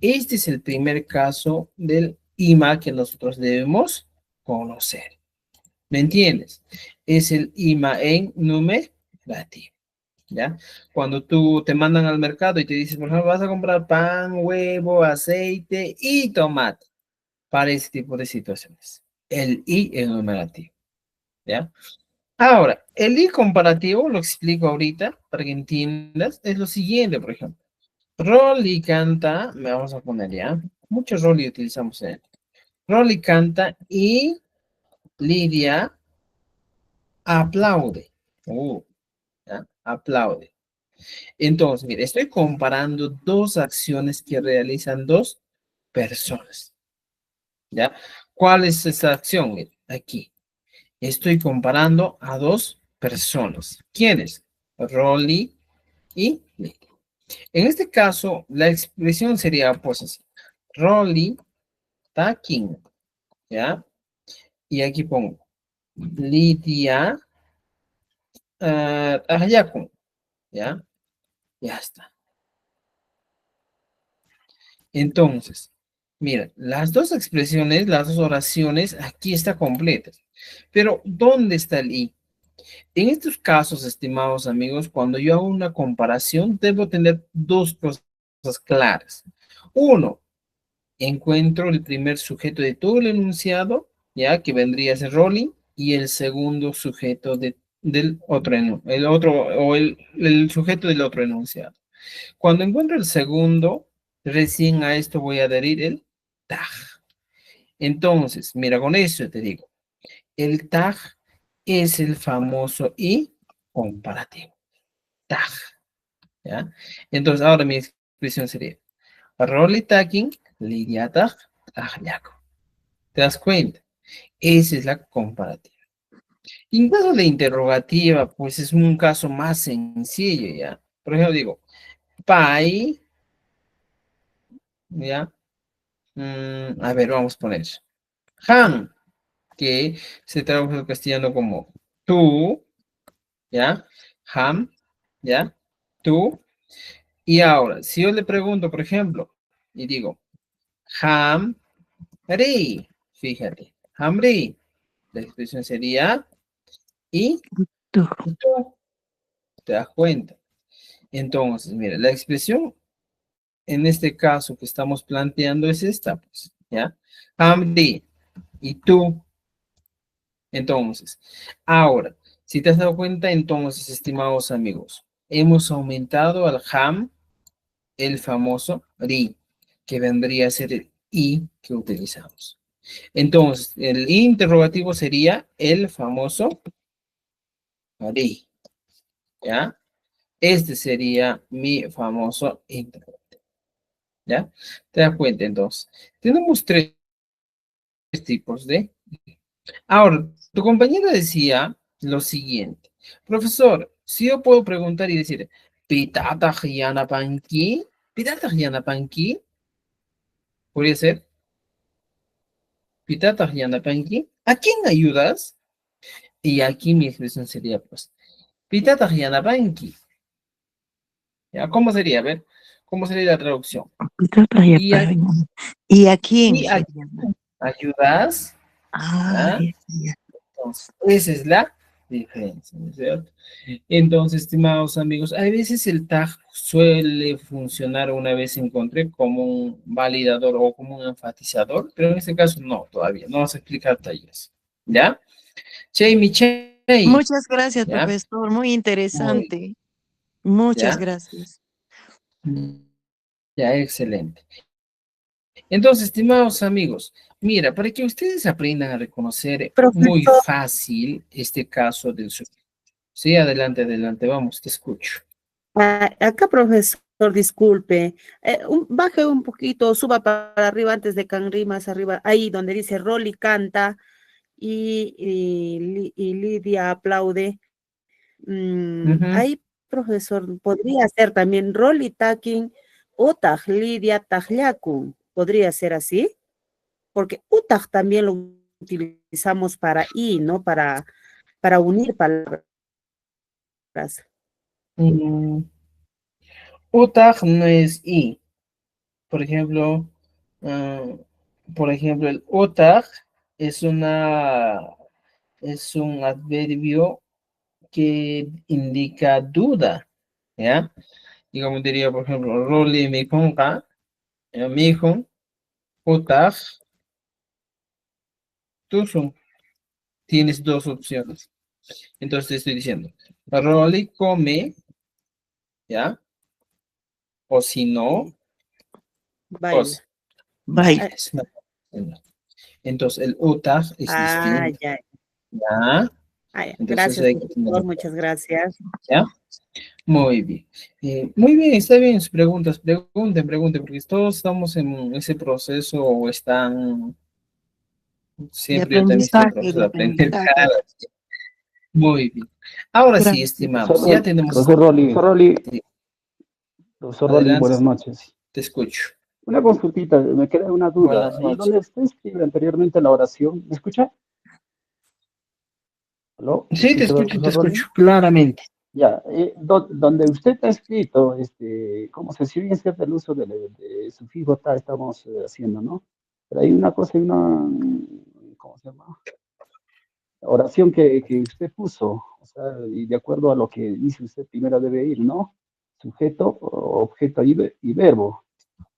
Este es el primer caso del IMA que nosotros debemos conocer. ¿Me entiendes? Es el IMA en numerativo. ¿Ya? Cuando tú te mandan al mercado y te dicen, por ejemplo, vas a comprar pan, huevo, aceite y tomate para ese tipo de situaciones. El I enumerativo, ¿ya? Ahora, el I comparativo, lo explico ahorita para que entiendas, es lo siguiente, por ejemplo. Rolly canta, me vamos a poner ya, mucho Rolly utilizamos en él. Rolly canta y Lidia aplaude. ¿Ya? Aplaude. Entonces, mire, estoy comparando dos acciones que realizan dos personas, ¿ya? ¿Cuál es esa acción? Mire, aquí. Estoy comparando a dos personas. ¿Quiénes? Rolly y Lily. En este caso, la expresión sería pues así. Rolly talking, ¿ya? Y aquí pongo Lidia Ayakun, ¿ya? Ya está. Entonces, mira, las dos expresiones, las dos oraciones, aquí está completas. Pero, ¿dónde está el i? En estos casos, estimados amigos, cuando yo hago una comparación, debo tener dos cosas claras. Uno, encuentro el primer sujeto de todo el enunciado, ya que vendría a ser Rolly, y el segundo sujeto del otro, el otro, o el sujeto del otro enunciado. Cuando encuentro el segundo, recién a esto voy a adherir el tag. Entonces, mira, con eso te digo, el tag es el famoso y comparativo. Tag, ¿ya? Entonces, ahora mi expresión sería, Rolly tagging, Lidia tag, yaco. ¿Te das cuenta? Esa es la comparativa. Y en caso de interrogativa, pues es un caso más sencillo, ¿ya? Por ejemplo, digo, pai, ¿ya? A ver, vamos a poner Han, que se traduce al castellano como tú, ¿ya? Ham, ¿ya? Tú. Y ahora, si yo le pregunto, por ejemplo, y digo, ham, ri, fíjate, Hamri. La expresión sería y Tú. tú. ¿Te das cuenta? Entonces, mira, la expresión en este caso que estamos planteando es esta, pues, ¿ya? Hamri y tú. Entonces, ahora, si te has dado cuenta, entonces, estimados amigos, hemos aumentado al ham el famoso ri, que vendría a ser el i que utilizamos. Entonces, el interrogativo sería el famoso ri, ¿ya? Este sería mi famoso interrogativo, ¿ya? ¿Te das cuenta? Entonces, tenemos tres tipos de... Ahora, tu compañera decía lo siguiente. Profesor, si yo puedo preguntar y decir, ¿pitata yanapanki? ¿Pitata yanapanki? ¿Podría ser? ¿Pitata yanapanki? ¿A quién ayudas? Y aquí mi expresión sería, pues, ¿pitata yanapanki? ¿Ya? ¿Cómo sería? A ver, ¿cómo sería la traducción? ¿Y a, ¿Y a quién y a sería? quién ayudas? Ah, ¿Ya? ya, ya. Entonces, esa es la diferencia, ¿no es cierto? Entonces, estimados amigos, a veces el tag suele funcionar, una vez encontré, como un validador o como un enfatizador, pero en este caso no, todavía, no vamos a explicar talleres, ¿ya? Che, mi che, Muchas gracias, ¿ya? profesor. Muy Muy, interesante. Muchas ¿ya? gracias. Ya, excelente. Entonces, estimados amigos, mira, para que ustedes aprendan a reconocer muy Profesor, fácil este caso del sujeto. Sí, adelante, adelante, vamos, te escucho. acá profesor, disculpe, baje un poquito, suba para arriba antes de Canrí, más arriba, ahí donde dice Rolly canta y Lidia aplaude. Ujú. Ahí, profesor, podría ser también Rolly takin, Utaj Lidia tajllakun, podría ser así, porque Utaj también lo utilizamos para ¿no? Para unir palabras. Mm, Utah no es i. Por ejemplo, ah, el Utah es es un adverbio que indica duda, ¿ya? Y como diría, por ejemplo, Roli mi conga, mi hijo, Utah, tú son, tienes dos opciones. Entonces te estoy diciendo, Roli come, ¿ya? O si no, Baila. cosa. Bye. Es una- Entonces el Utah es distinto, Ya. ¿ya? Ya. Entonces Gracias, hay que tenerlo profesor. en Muchas cuenta, gracias. ¿ya? Muy bien. Muy bien, está bien sus preguntas. Pregunten, porque todos estamos en ese proceso o están, De siempre yo también estoy en aprendizaje, proceso de de aprender aprendizaje. cada día. Muy bien. Ahora sí, Gracias. estimados, ya tenemos, sí, Profesor Rolly, adelante, buenas noches. te escucho. Una consultita, me queda una duda. Buenas Ahí noches. donde usted escribe anteriormente la oración, ¿me escucha? ¿Aló? ¿Me Sí, escucha, te profesor Rolly? escucho, claramente. Ya, donde usted ha escrito, cómo se si bien cierto el uso de sufijo ta estamos haciendo, ¿no? Pero hay una cosa, ¿cómo se llama? Oración que usted puso, o sea, y de acuerdo a lo que dice usted, primero debe ir, ¿no? Sujeto, objeto y verbo.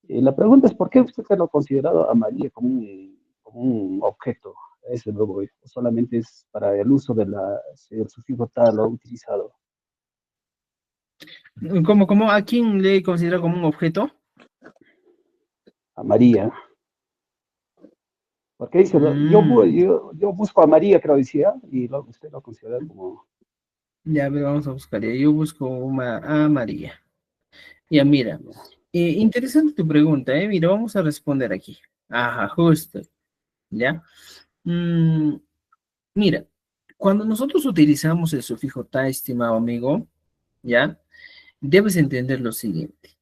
La pregunta es, ¿por qué usted lo ha considerado a María como un objeto? A ese luego voy. ¿O solamente es para el uso del sufijo tal lo ha utilizado? ¿Cómo, a quién le considera como un objeto? A María. Porque dice, Mm, yo busco a María, creo decía, y usted lo considera como... ya, a ver, vamos a buscar. Yo busco a María. Ya, mira, Ya. interesante tu pregunta, ¿eh? Mira, vamos a responder aquí. Ajá, justo, ¿ya? Mm, mira, cuando nosotros utilizamos el sufijo ta, estimado amigo, ¿ya? Debes entender lo siguiente.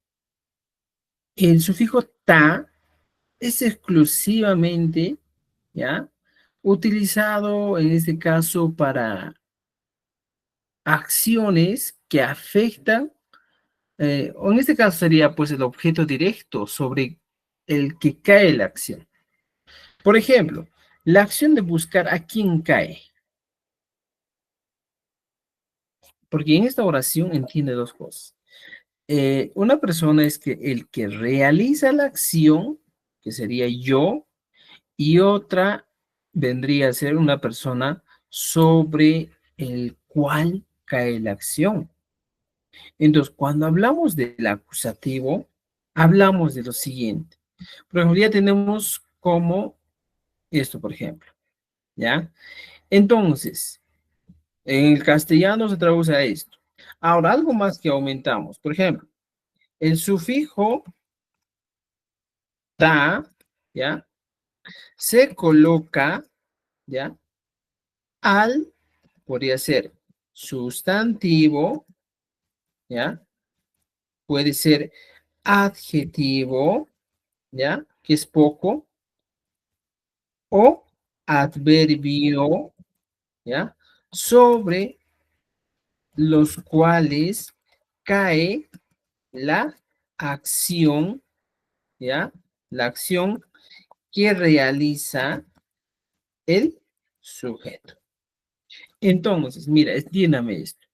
El sufijo ta es exclusivamente, ¿ya? Utilizado en este caso para acciones que afectan, o en este caso sería pues el objeto directo sobre el que cae la acción. Por ejemplo, La acción de buscar a quién cae. Porque en esta oración entiende dos cosas. Una persona es que el que realiza la acción, que sería yo, y otra vendría a ser una persona sobre el cual cae la acción. Entonces, cuando hablamos del acusativo, hablamos de lo siguiente. Por ejemplo, ya tenemos como esto, por ejemplo, ¿ya? Entonces, en el castellano se traduce a esto. Ahora, algo más que aumentamos. Por ejemplo, el sufijo ta, ¿ya? Se coloca, ¿ya? Al, podría ser sustantivo, ¿ya? Puede ser adjetivo, ¿ya? Que es poco, o adverbio, ¿ya? Sobre los cuales cae la acción, ¿ya? La acción que realiza el sujeto. Entonces, mira, entiéndame esto.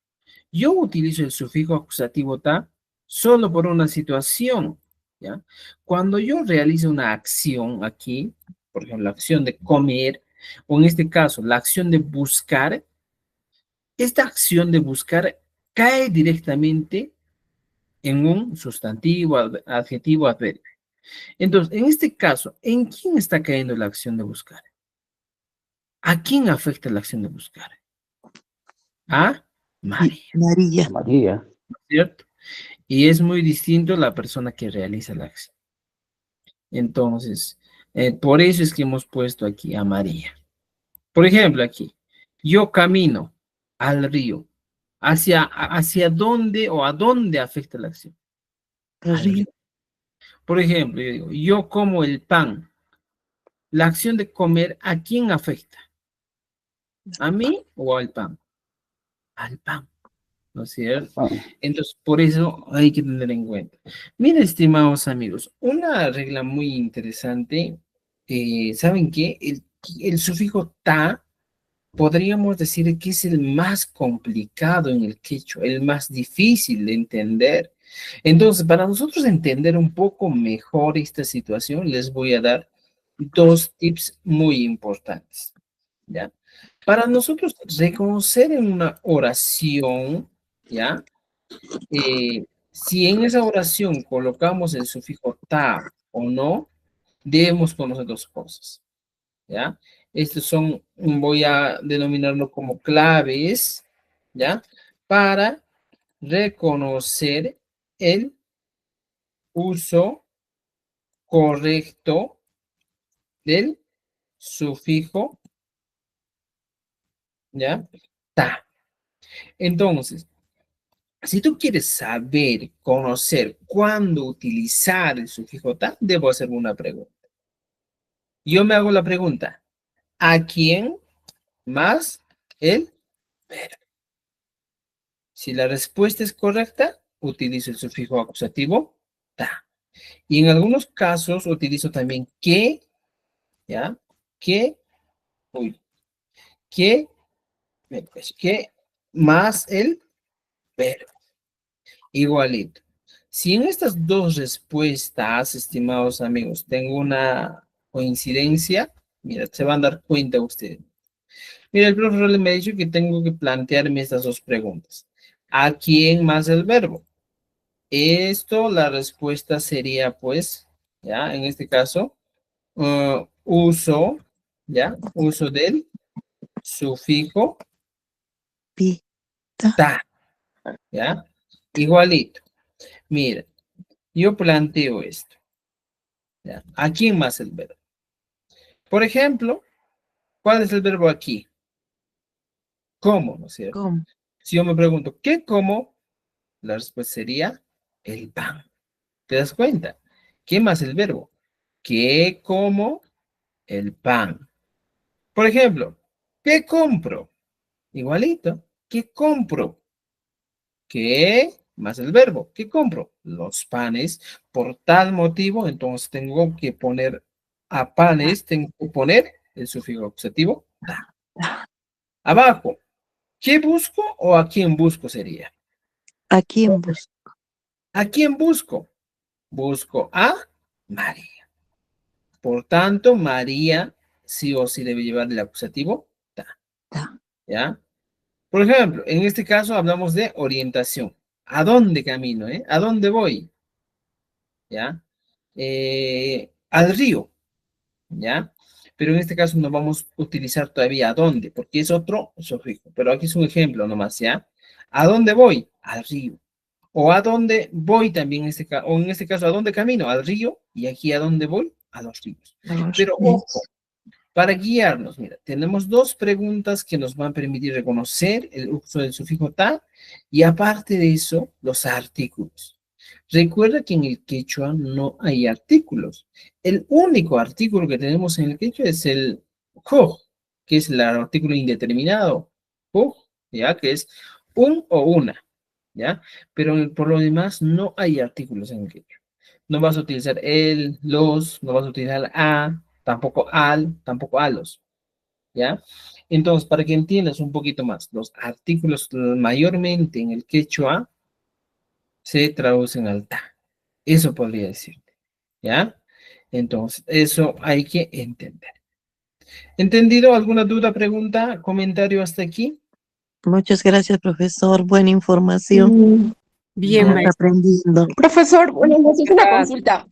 Yo utilizo el sufijo acusativo ta solo por una situación, ¿ya? Cuando yo realizo una acción aquí, por ejemplo, la acción de comer, o en este caso, la acción de buscar, esta acción de buscar cae directamente en un sustantivo, adjetivo, adverbio. Entonces, en este caso, ¿en quién está cayendo la acción de buscar? ¿A quién afecta la acción de buscar? A María, María. María. ¿cierto? Y es muy distinto la persona que realiza la acción. Entonces, por eso es que hemos puesto aquí a María. Por ejemplo, aquí, yo camino al río. ¿Hacia dónde o a dónde afecta la acción? Al río. Por ejemplo, yo digo, yo como el pan. La acción de comer, ¿a quién afecta? ¿A mí o al pan? Al pan, ¿no es cierto? Ah, Entonces, por eso hay que tener en cuenta. Miren, estimados amigos, una regla muy interesante, ¿saben qué? El sufijo ta, podríamos decir que es el más complicado en el quechua, el más difícil de entender. Entonces, para nosotros entender un poco mejor esta situación, les voy a dar dos tips muy importantes, ¿ya? Para nosotros reconocer en una oración, ¿ya? Si en esa oración colocamos el sufijo ta o no, debemos conocer dos cosas, ¿ya? Estos son, voy a denominarlo como claves, ¿ya? Para reconocer el uso correcto del sufijo, ¿ya? Ta. Entonces, si tú quieres saber, conocer cuándo utilizar el sufijo ta, debo hacer una pregunta. Yo me hago la pregunta, ¿a quién más el verbo? Si la respuesta es correcta, utilizo el sufijo acusativo ta. Y en algunos casos utilizo también que, ¿ya? Que, uy, que más el verbo. Igualito. Si en estas dos respuestas, estimados amigos, tengo una coincidencia, mira, se van a dar cuenta ustedes. Mira, el profesor me ha dicho que tengo que plantearme estas dos preguntas. ¿A quién más el verbo? Esto, la respuesta sería, pues, ya, en este caso, uso, ya, uso del sufijo Pi. ta, ya, igualito. Mira, yo planteo esto, ya, ¿a quién más el verbo? Por ejemplo, ¿cuál es el verbo aquí? ¿Cómo, no es cierto? ¿Cómo? Si yo me pregunto, ¿qué como? La respuesta sería el pan. ¿Te das cuenta? ¿Qué más el verbo? ¿Qué como? El pan. Por ejemplo, ¿qué compro? Igualito. ¿Qué compro? ¿Qué? Más el verbo. ¿Qué compro? Los panes. Por tal motivo, entonces tengo que poner a panes, tengo que poner el sufijo acusativo ta. Abajo, ¿qué busco o a quién busco sería? ¿A quién busco? ¿A quién busco? Busco a María. Por tanto, María sí o sí debe llevar el acusativo ta. Ta. ¿Ya? Por ejemplo, en este caso hablamos de orientación. ¿A dónde camino? ¿A dónde voy? ¿Ya? Al río. ¿Ya? Pero en este caso no vamos a utilizar todavía a dónde, porque es otro sufijo. Pero aquí es un ejemplo nomás, ¿ya? ¿A dónde voy? Al río. O a dónde voy también, o en este caso, ¿a dónde camino? Al río. Y aquí, ¿a dónde voy? A los ríos. Pero ojo, para guiarnos, mira, tenemos dos preguntas que nos van a permitir reconocer el uso del sufijo ta y aparte de eso, los artículos. Recuerda que en el quechua no hay artículos. El único artículo que tenemos en el quechua es el jo, que es el artículo indeterminado. Jo, ¿ya? Que es un o una, ¿ya? Pero por lo demás no hay artículos en el quechua. No vas a utilizar el, los, no vas a utilizar a, tampoco al, tampoco a los, ¿ya? Entonces, para que entiendas un poquito más, los artículos mayormente en el quechua se traducen al ta. Eso podría decirte, ¿ya? Entonces, eso hay que entender. ¿Entendido? ¿Alguna duda, pregunta, comentario hasta aquí? Muchas gracias, profesor. Buena información. Bien, Vamos maestra. aprendiendo. Profesor, bueno, necesito una Gracias. consulta.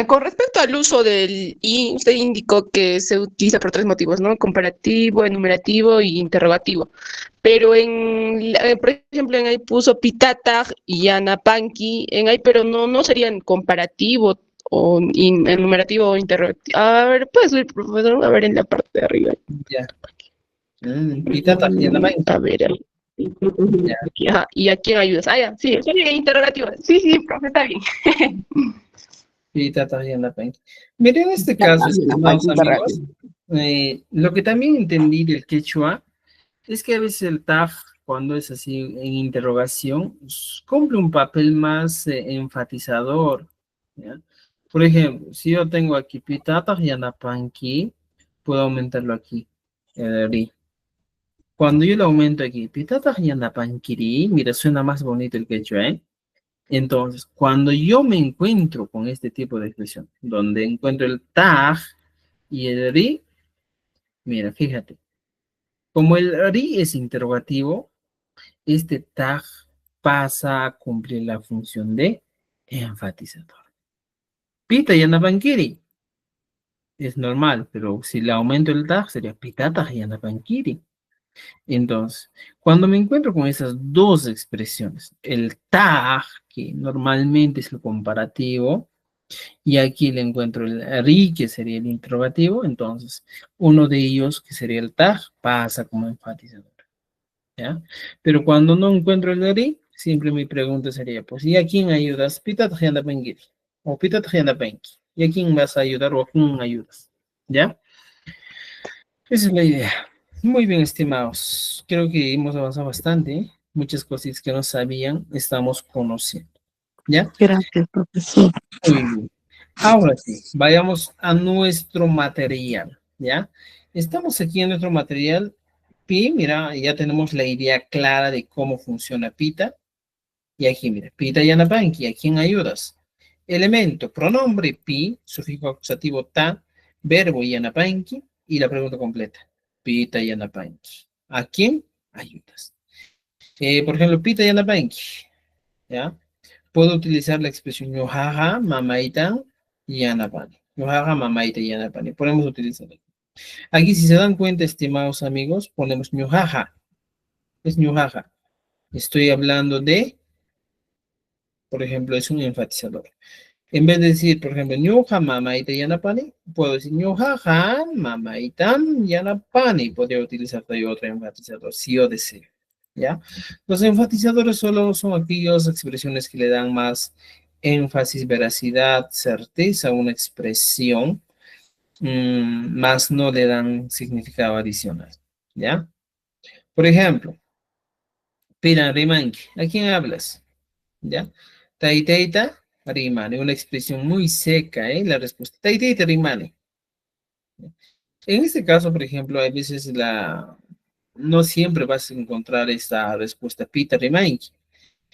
Con respecto al uso del I, usted indicó que se utiliza por tres motivos, ¿no? Comparativo, enumerativo y interrogativo. Pero por ejemplo, en ahí puso pitata y anapanqui, en ahí, pero no serían comparativo o enumerativo o interrogativo. A ver, ¿puedes leer, profesor? A ver, en la parte de arriba. Ya. Pitata, ya la main. A ver, ahí. Ajá, ¿y a quién ayudas? Ah, ya, sí, interrogativo. Sí, profe, está bien. Pitata, ya la main. Miren, en este caso, estimados amigos, lo que también entendí del quechua es que a veces el tag, cuando es así en interrogación, cumple un papel más enfatizador, ¿ya? Por ejemplo, si yo tengo aquí pitata yanapanqui, puedo aumentarlo aquí, el ri. Cuando yo lo aumento aquí, pitata yanapanquiri, mira, suena más bonito el quechua, ¿eh? Entonces, cuando yo me encuentro con este tipo de expresión, donde encuentro el tag y el ri, mira, fíjate, como el ri es interrogativo, este tag pasa a cumplir la función de enfatizador. Pita yanapankiri es normal, pero si le aumento el tag sería pitata yanapankiri. Entonces, cuando me encuentro con esas dos expresiones, el tag, que normalmente es lo comparativo, y aquí le encuentro el ri, que sería el interrogativo, entonces uno de ellos, que sería el tag, pasa como enfatizador. ¿Ya? Pero cuando no encuentro el ri, siempre mi pregunta sería, pues, ¿y a quién ayudas? Pita tajanda pengiri, o pita tajanda penki. ¿Y a quién vas a ayudar o a quién ayudas? ¿Ya? Esa es la idea. Muy bien, estimados. Creo que hemos avanzado bastante, ¿eh? Muchas cosas que no sabían, estamos conociendo. ¿Ya? Gracias, profesor. Muy bien. Ahora sí, vayamos a nuestro material, ¿ya? Estamos aquí en nuestro material. Pi, mira, ya tenemos la idea clara de cómo funciona Pita. Y aquí, mira, Pita Yanapanqui, ¿a quién ayudas? Elemento, pronombre Pi, sufijo acusativo ta, verbo Yanapanqui y la pregunta completa. Pita Yanapanqui, ¿a quién ayudas? Por ejemplo, Pita Yanapanqui, ¿ya? Puedo utilizar la expresión yojaja, mamaita, yanapani. Yojaja, mamaita, yanapani. Podemos utilizarla. Aquí, si se dan cuenta, estimados amigos, ponemos ñujaja. Es ñujaja. Estoy hablando de, por ejemplo, es un enfatizador. En vez de decir, por ejemplo, ñuja, mamaita, yanapani, puedo decir ñujaja, mamaita, yanapani. Podría utilizar todavía otro enfatizador, si yo deseo. ¿Ya? Los enfatizadores solo son aquellas expresiones que le dan más énfasis, veracidad, certeza a una expresión, más no le dan significado adicional. ¿Ya? Por ejemplo, Pira Rimanki, ¿a quién hablas? ¿Ya? Taiteita Rimane, una expresión muy seca, ¿eh? La respuesta, Taiteita Rimane. En este caso, por ejemplo, hay veces no siempre vas a encontrar esta respuesta pita rimanki.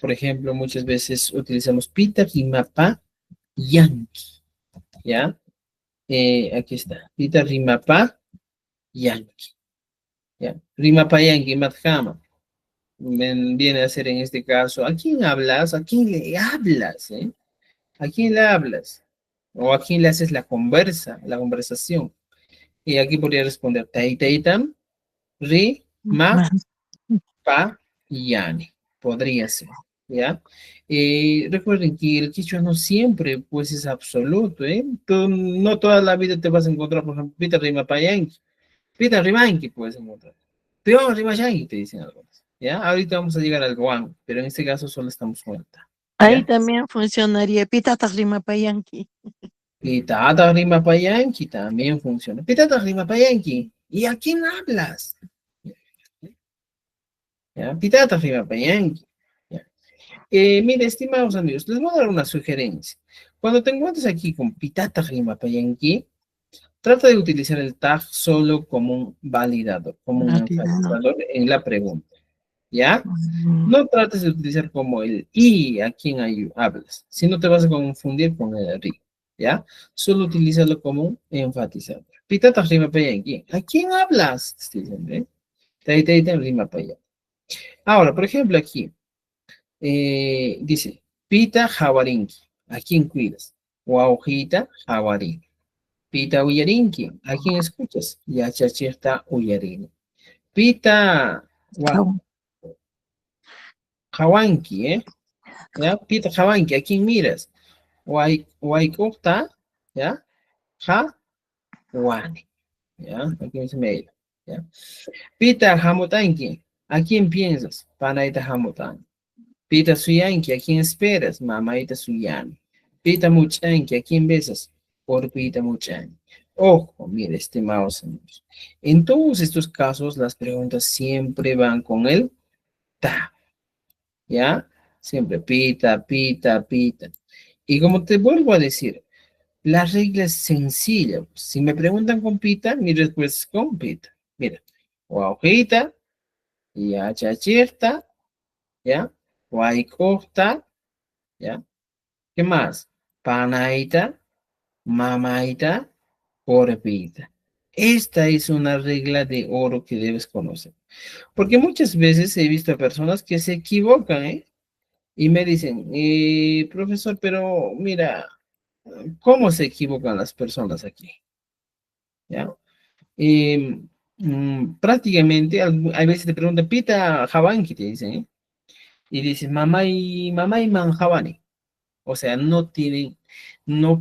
Por ejemplo, muchas veces utilizamos pita rimapa yanki, ¿ya? Aquí está, pita rimapa yanki, ¿ya? Rimapa yanki matjama. Viene a ser en este caso, ¿a quién hablas? ¿A quién le hablas? ¿A quién le hablas? ¿O a quién le haces la conversación? Y aquí podría responder, taitaitam, ri, ma, Más. pa, yani. Podría ser, ¿ya? Recuerden que el quichua no siempre, pues, es absoluto, ¿eh? Tú, no toda la vida te vas a encontrar, por ejemplo, pita rima payanqui, pita rimanqui puedes encontrar. Peor rima yanqui, te dicen algunos, ¿ya? Ahorita vamos a llegar al guan, pero en este caso solo estamos con el ta, Ahí ¿ya? también funcionaría pitata rima payanqui. Pitata rima payanqui también funciona. Pitata rima payanqui, ¿y a quién hablas? ¿Ya? Pitata rima payanqui. Mire, estimados amigos, les voy a dar una sugerencia. Cuando te encuentres aquí con pitata rima payanqui, trata de utilizar el tag solo como un validador, como un Validador. enfatizador en la pregunta, ¿ya? Mm, No trates de utilizar como el y a quien hablas, si no te vas a confundir con el ri, ¿ya? Solo utilízalo como un enfatizador. Pitata rima payanqui, ¿a quién hablas? Te dicen, ¿eh? Taita rima payanqui. Ahora, por ejemplo, aquí. Dice, Pita Jawarinki, ¿a quién cuidas? Guaujita Jawarinki. Pita Uyarinki, ¿a quién escuchas? Yachachirta Uyarini. Pita jabón. Jawanki, ¿eh? ¿Ya? Pita Jawanki, ¿a quién miras? Waikokta, ¿ya? Wani, ¿ya? Aquí dice medio, ¿ya? Pita Hamutanki, ¿a quién piensas? Panaita Hamutanki. Pita Suyanki, ¿a quién esperas? Mamaita Suyani. Pita Muchanki, ¿a quién besas? Por Pita Muchanki. Ojo, mire, estimados amigos. En todos estos casos, las preguntas siempre van con el ta, ¿ya? Siempre pita, pita, pita. Y como te vuelvo a decir, la regla es sencilla. Si me preguntan con pita, mi respuesta es con pita. Mira, guajita, ya chachirta, ¿ya? Guaycota, ¿ya? ¿Qué más? Panaita, mamaita, porpita. Esta es una regla de oro que debes conocer. Porque muchas veces he visto a personas que se equivocan, ¿eh? Y me dicen, profesor, pero mira, ¿cómo se equivocan las personas aquí? ¿Ya? Prácticamente, hay veces te preguntan, pita jabanki, te dicen, ¿eh? Y dices, mamá y manjabani. O sea, no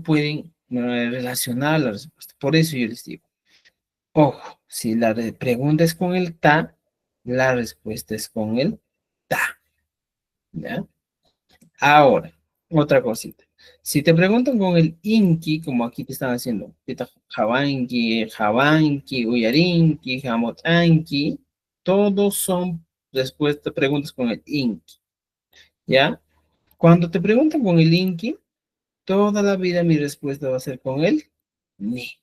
pueden relacionar la respuesta. Por eso yo les digo, ojo, si la pregunta es con el ta, la respuesta es con el ta. ¿Ya? Ahora, otra cosita. Si te preguntan con el inki, como aquí te están haciendo, jabanki, jabanki, uyarinki, jamotanki, todos son preguntas con el inki. ¿Ya? Cuando te preguntan con el inki, toda la vida mi respuesta va a ser con el ni.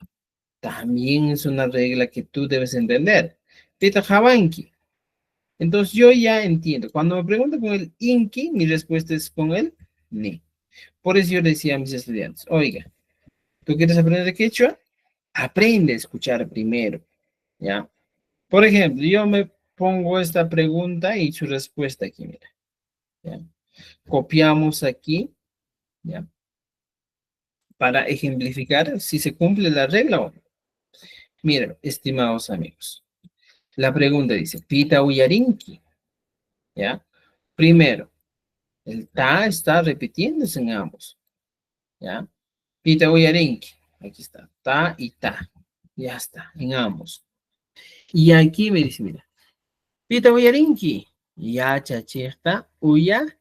También es una regla que tú debes entender. Pita Javanki. Entonces yo ya entiendo. Cuando me preguntan con el inki, mi respuesta es con el ni. Por eso yo le decía a mis estudiantes, oiga, ¿tú quieres aprender de quechua? Aprende a escuchar primero, ¿ya? Por ejemplo, yo me pongo esta pregunta y su respuesta aquí, mira. ¿Ya? Copiamos aquí, ¿ya? Para ejemplificar si se cumple la regla o no. Miren, estimados amigos, la pregunta dice, Pita Uyarinki, ¿ya? Primero, el ta está repitiéndose en ambos, ¿ya? Pita Uyarinki, aquí está, ta y ta, ya está, en ambos. Y aquí me dice, mira, Pita Uyarinki, ya chachirta Uyarin.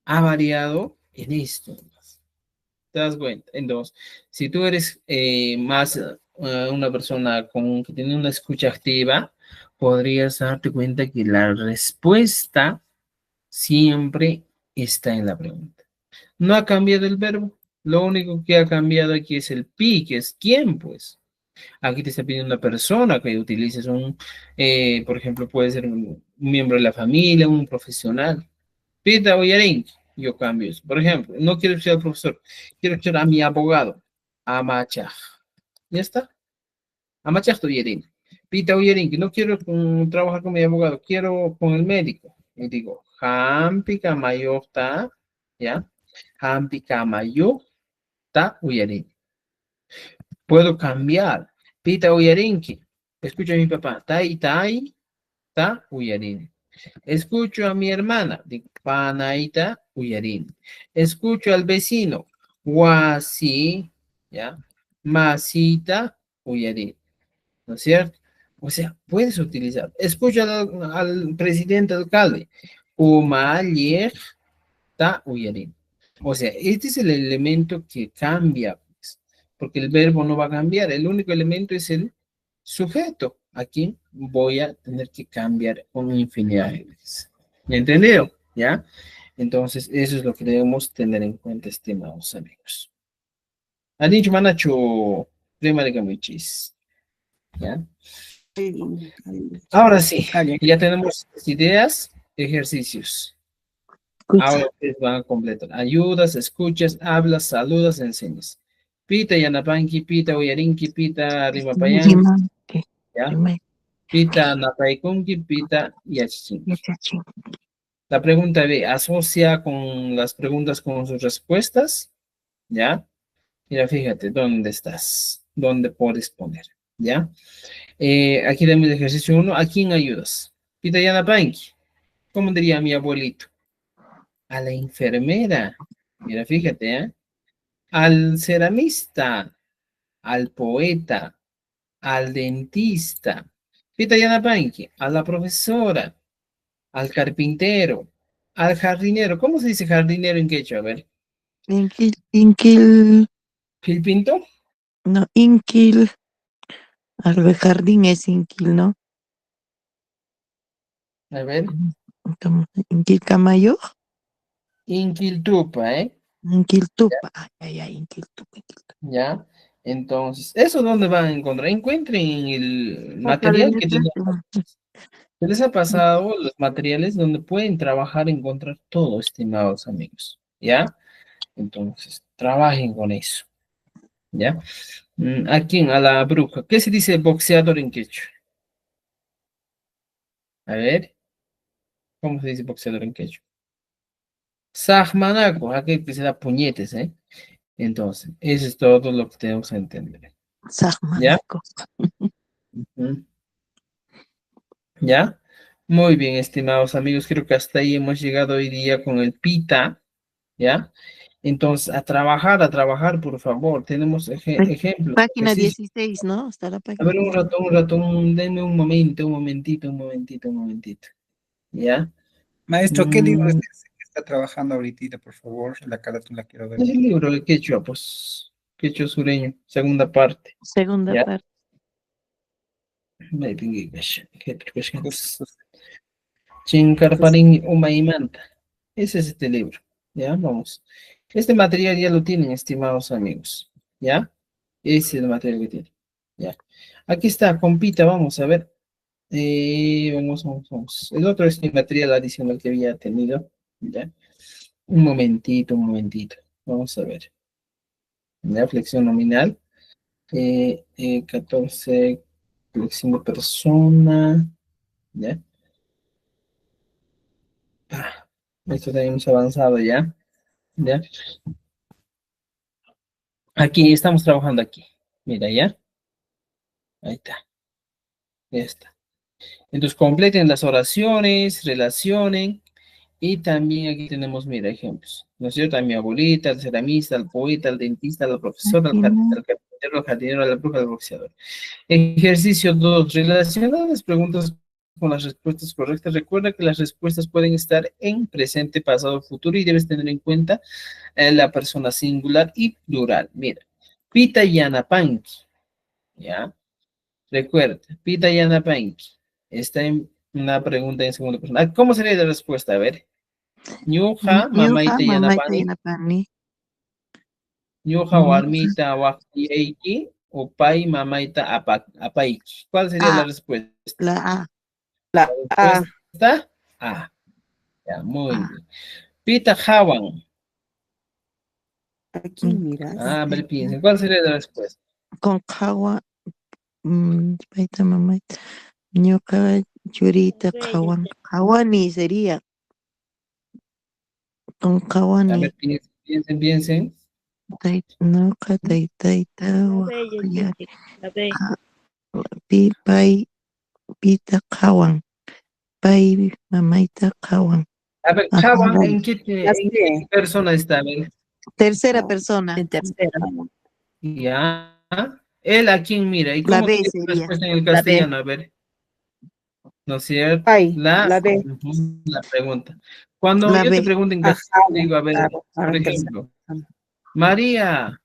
Ha variado en esto. ¿Te das cuenta? Entonces, si tú eres más una persona que tiene una escucha activa, podrías darte cuenta que la respuesta siempre está en la pregunta. No ha cambiado el verbo, Lo único que ha cambiado aquí es el pi, que es quién, pues. Aquí te está pidiendo una persona que utilices por ejemplo, puede ser un miembro de la familia, un profesional. Pita Oyarín, yo cambio eso. Por ejemplo, no quiero ser al profesor, quiero ser a mi abogado, Amachaj. ¿Ya está? Amachaj Oyarín. Pita Oyarín, que no quiero trabajar con mi abogado, quiero con el médico. Y digo, Hampi Kamayo ta, ¿ya? Hampi Kamayo ta Oyarín. Puedo cambiar. Pita Uyarinki. Escucho a mi papá. Tai, tai, ta, Uyarin. Escucho a mi hermana. Digo, panaita, Uyarin. Escucho al vecino. Wasi, ¿ya? Masita, Uyarin. ¿No es cierto? O sea, puedes utilizar. Escucho al presidente alcalde. Umayeh, ta, Uyarin. O sea, este es el elemento que cambia, pues, porque el verbo no va a cambiar. El único elemento es el sujeto. Aquí voy a tener que cambiar una infinidad de veces. ¿Ya entendido? ¿Ya? Entonces, eso es lo que debemos tener en cuenta, estimados amigos. Ha dicho Manacho, prima de Gamichis. ¿Ya? Ahora sí, ya tenemos ideas, ejercicios. Ahora ustedes van a completar. Ayudas, escuchas, hablas, saludas, enseñas. Pita Yanapanki, Pita Uyarinki, Pita Rimapayan, ¿ya? Pita Napaikunki, Pita Yachichin. La pregunta B, asocia con las preguntas con sus respuestas, ¿ya? Mira, fíjate, ¿dónde estás? ¿Dónde puedes poner? ¿Ya? Aquí dame el ejercicio 1. ¿A quién ayudas? Pita Yanapanki. ¿Cómo diría mi abuelito? A la enfermera. Mira, fíjate, ¿eh? Al ceramista, al poeta, al dentista. Pita Yanapanki, a la profesora, al carpintero, al jardinero. ¿Cómo se dice jardinero en quechua? A ver. Inquil, ¿Pilpinto? no, inquil, algo de jardín es inquil, ¿no? A ver. Inquil Camayo, Inquiltupa, ¿eh? Inquiltupa, Inquiltupa. ¿Ya? Entonces, ¿eso dónde van a encontrar? Encuentren el material que tenemos. ¿Se les ha pasado los materiales donde pueden trabajar, encontrar todo, estimados amigos? ¿Ya? Entonces, trabajen con eso. ¿Ya? ¿A quién? A la bruja. ¿Qué se dice boxeador en quechua? A ver. ¿Cómo se dice boxeador en quechua? Sajmanaco, aquel que se da puñetes, ¿eh? Entonces, eso es todo lo que tenemos que entender. ¿Ya? ¿Ya? Muy bien, estimados amigos, creo que hasta ahí hemos llegado hoy día con el pita, ¿ya? Entonces, a trabajar, por favor. Tenemos ejemplos. Página ejercicios. 16, ¿no? Está la A página. ver, un rato, denme un momentito. ¿Ya? Maestro, ¿qué libro es ese que está trabajando ahorita, por favor? La carátula quiero ver. Es el libro de quechua, pues, quechua sureño, segunda parte. Segunda ¿Ya? parte. Chincarparín Umaymanta. Ese es este libro. ¿Ya? Vamos. Este material ya lo tienen, estimados amigos. ¿Ya? Ese es el material que tienen. ¿Ya? Aquí está, compita, vamos a ver. Vamos. El otro es mi material adicional que había tenido. ¿Ya? Un momentito. Vamos a ver. ¿Ya? Flexión nominal. 14, flexión de persona. ¿Ya? Esto tenemos avanzado ya. ¿Ya? Aquí estamos trabajando aquí. Mira, ¿ya? Ahí está. Ya está. Entonces completen las oraciones, relacionen. Y también aquí tenemos, mira, ejemplos. ¿No es cierto? A mi abuelita, al ceramista, al poeta, al dentista, al profesor, al carpintero, al jardinero, a la bruja, al boxeador. Ejercicio 2. Relaciona las preguntas con las respuestas correctas. Recuerda que las respuestas pueden estar en presente, pasado, futuro y debes tener en cuenta la persona singular y plural. Mira, Pita Yanapanki. ¿Ya? Recuerda, Pita Yanapanki. Está en una pregunta en segunda persona. ¿Cómo sería la respuesta? A ver. Ñuja, mamaita Yanapani. Ñuqa warmita waqtiyayki, upay mamayta apayki. ¿Cuál sería la respuesta? La A. La A. Respuesta A. Ya, muy bien. Pita hawan. Aquí miras. A ver, piensen, ¿cuál sería la respuesta? Con kawa. Paita mamaita. Ñuka churita kawan. Kawani sería. Con A kawani. ver, piensen. Ñuka taytayta waqya. La B. Pay pita kawan. Pay mamayta kawan. A ver, Ajá, hawan, vale. ¿en qué persona está? A ver. Tercera persona. En tercera. Ya. Él a quién mira. ¿Y La cómo B sería la sería. respuesta en el La B. castellano? A ver. ¿No es cierto? Ay, la B. La pregunta. Cuando La yo te B. pregunto en Ajá, castellano, digo, a ver, claro, por ahora ejemplo, María,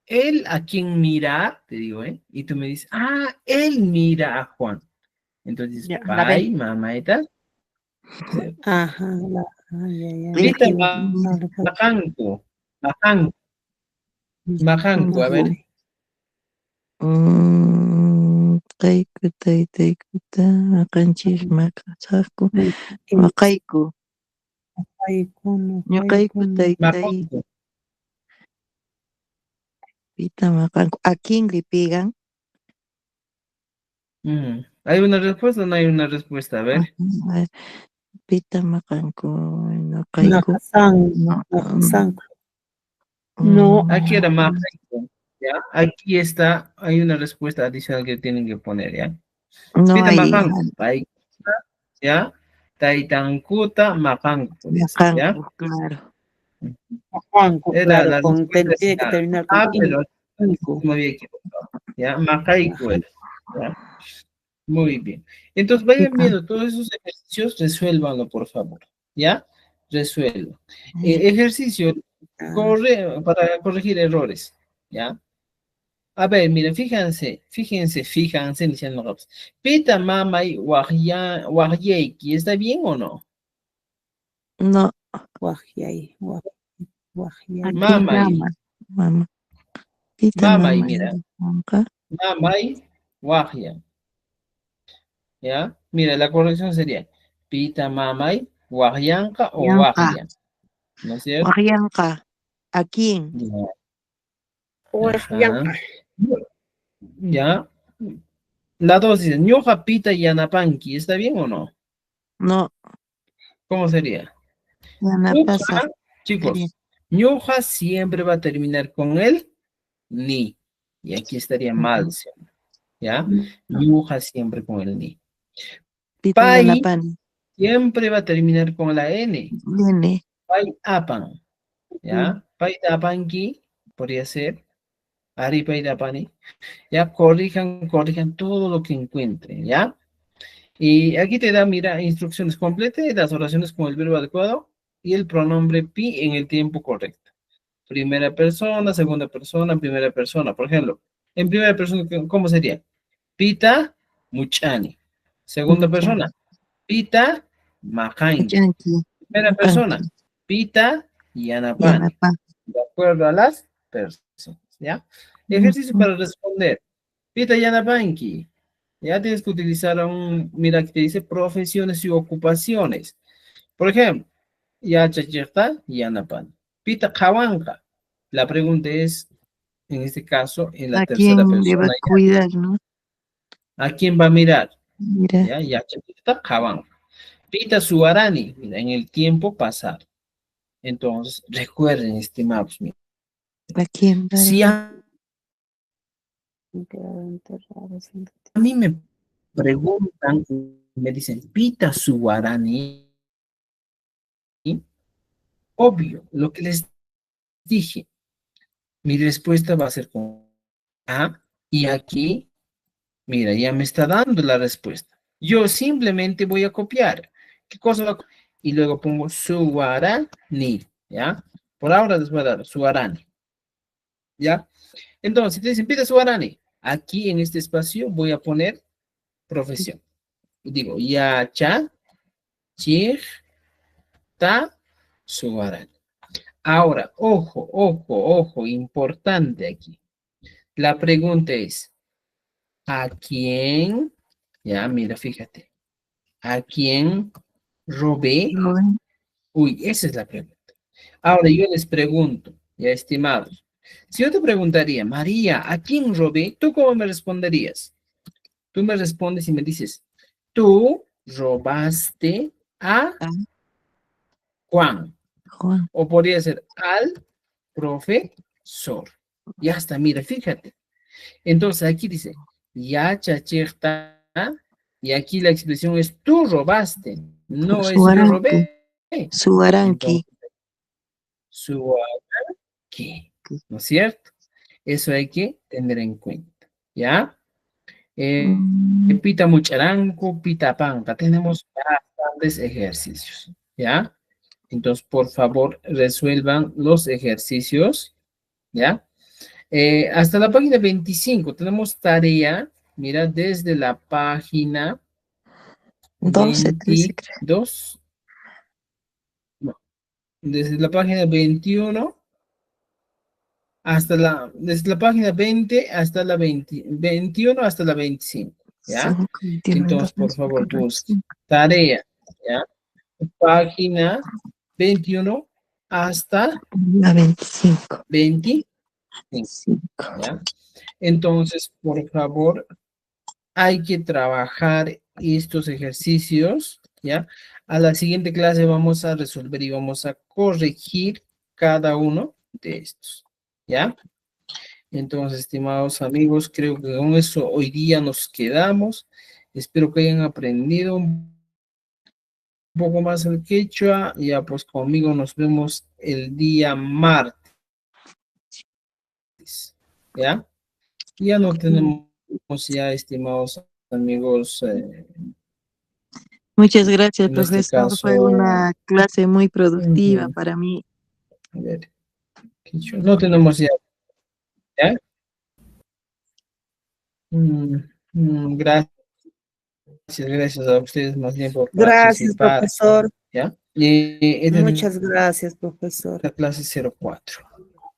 ¿él a quién mira? Te digo, ¿eh? Y tú me dices, él mira a Juan. Entonces, Ya, la B. pai, mamá y tal. Ajá, ya. Vita El- majanco. Majanco, a ver. Kayku taytaykuta maqanchik maqasaqku maqayku ñuqayku taytay Majanco. pita maqanku ¿a quién le pegan? ¿Hay una respuesta o no hay una respuesta? A ver. A ver, pita maqanku ñuqayku No. Aquí era majanco. ¿Ya? Aquí está, hay una respuesta adicional que tienen que poner, ¿ya? no Pita hay majanco. ¿Ya? Taitankuta majanco. Podría ser, ¿ya? maqanku, claro. Juanco, Era claro, la tiene respuesta que final. terminar con Pero cinco. me había equivocado. ¿Ya? Majaico era. ¿Ya? Muy bien. Entonces vayan viendo todos esos ejercicios, resuélvanlo, por favor. ¿Ya? Resuelvan. Ejercicio para corregir errores. ¿Ya? A ver, miren, fíjense, diciendo Raps. Pita mamay wajyeiki, ¿está bien o no? No, Guajay. aquí Mamay, mamá. Pita mamay, mamá. mira. Mamay wajya. ¿Ya? Mira, la corrección sería pita mamay wajyanka o wajya. ¿No es cierto? Guayanca. ¿A quién? Ajá. ¿Ya? La dos dice, ñoja pita yanapanki, ¿está bien o no? No, ¿Cómo sería? ya no Ñuja, pasa. chicos, ñoja siempre va a terminar con el ni. Y aquí estaría mal, ¿sí? ¿Ya? Ñuja siempre con el ni. Pita Pai yanapani. siempre va a terminar con la n. Viene. Pai apan. ¿Ya? Pai apanki podría ser. Ari pai apani. Ya, corrijan todo lo que encuentren, ¿ya? Y aquí te da, mira, instrucciones completas, las oraciones con el verbo adecuado y el pronombre pi en el tiempo correcto. Primera persona, segunda persona, primera persona. Por ejemplo, en primera persona, ¿cómo sería? Pita, muchani. Segunda persona, pita, mahain. Yanqui. Primera persona, pita, yanapani. De acuerdo a las personas, ¿ya? Ejercicio para responder. Pita yanapanki. Ya tienes que utilizar mira que te dice profesiones y ocupaciones. Por ejemplo, ya chachirta, yanapan. Pita kawanka. La pregunta es, en este caso, en la ¿A tercera quién le va a persona. cuidar, no? ¿A quién va a mirar? Mira. Ya chachirta, kawanka. Pita suarani, mira, en el tiempo pasado. Entonces, recuerden, estimados, mira, ¿A quién va si a mí me preguntan, me dicen, pita suarani, obvio, lo que les dije, mi respuesta va a ser con A, y aquí, mira, ya me está dando la respuesta. Yo simplemente voy a copiar. ¿Qué cosa va a copiar? Y luego pongo suarani, ¿ya? Por ahora les voy a dar suarani, ¿ya? Entonces, si te dicen, pita suarani, aquí en este espacio voy a poner profesión. Y digo, ya, cha, chir, ta, suarani. Ahora, ojo, ojo, ojo, importante aquí. La pregunta es, ¿a quién? Ya, mira, fíjate. ¿A quién robé? Robé. Uy, esa es la pregunta. Ahora yo les pregunto, ya estimados, si yo te preguntaría, María, ¿a quién robé? ¿Tú cómo me responderías? Tú me respondes y me dices, tú robaste a Ah, Juan. Juan. O podría ser al profesor. Ya está, mira, fíjate. Entonces aquí dice, ya chachirta, y aquí la expresión es tú robaste, no es yo Suaranqui. robé. Suaranqui. Entonces, su aquí, ¿no es cierto? Eso hay que tener en cuenta, ¿ya? Pita mucharanco, pita panca, tenemos bastantes ejercicios, ¿ya? Entonces, por favor, resuelvan los ejercicios, ¿ya? Hasta la página 25 tenemos tarea, mira, desde la página 12, 13, creo. 22, no, desde la página 21 desde la página 20 hasta la 21 hasta la 25, ¿ya? 5, 21, Entonces, 2, por favor, 4, busquen 5. tarea, ¿ya? Página 21 hasta La 25. 25, 5. ¿ya? Entonces, por favor, hay que trabajar estos ejercicios, ¿ya? A la siguiente clase vamos a resolver y vamos a corregir cada uno de estos, ¿ya? Entonces, estimados amigos, creo que con eso hoy día nos quedamos. Espero que hayan aprendido un poco más el quechua. Ya, pues conmigo nos vemos el día martes, ¿ya? Ya no tenemos ya, estimados amigos, Muchas gracias, en este profesor. Fue caso, una clase muy productiva ujú, para mí. a ver, quechua, no tenemos ya, ¿ya? Mm, gracias, gracias a ustedes más bien por Gracias, participar, profesor. ¿ya? Esta es Muchas gracias, profesor. la clase 04,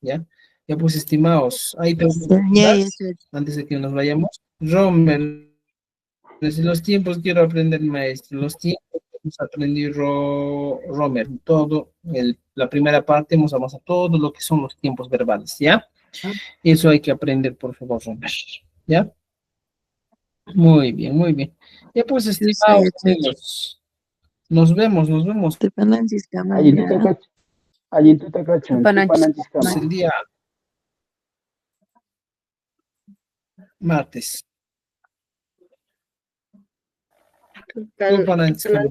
¿ya? Ya pues, estimados, hay Ya, preguntas antes de que nos vayamos. Romer, desde los tiempos quiero aprender, maestro, los tiempos hemos aprendido, Romer, todo, la primera parte hemos avanzado todo lo que son los tiempos verbales, ¿ya? Eso hay que aprender, por favor, Romer, ¿ya? Muy bien, muy bien. Ya pues, yo soy estimados amigos, nos vemos de Pananchis, Allí tú te Camaya. cacho, allí tú te cacho, tú Pananchis. pananchis el día martes. Tal-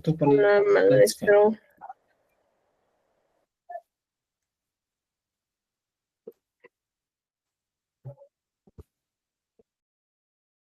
Tú para Hola, maestro.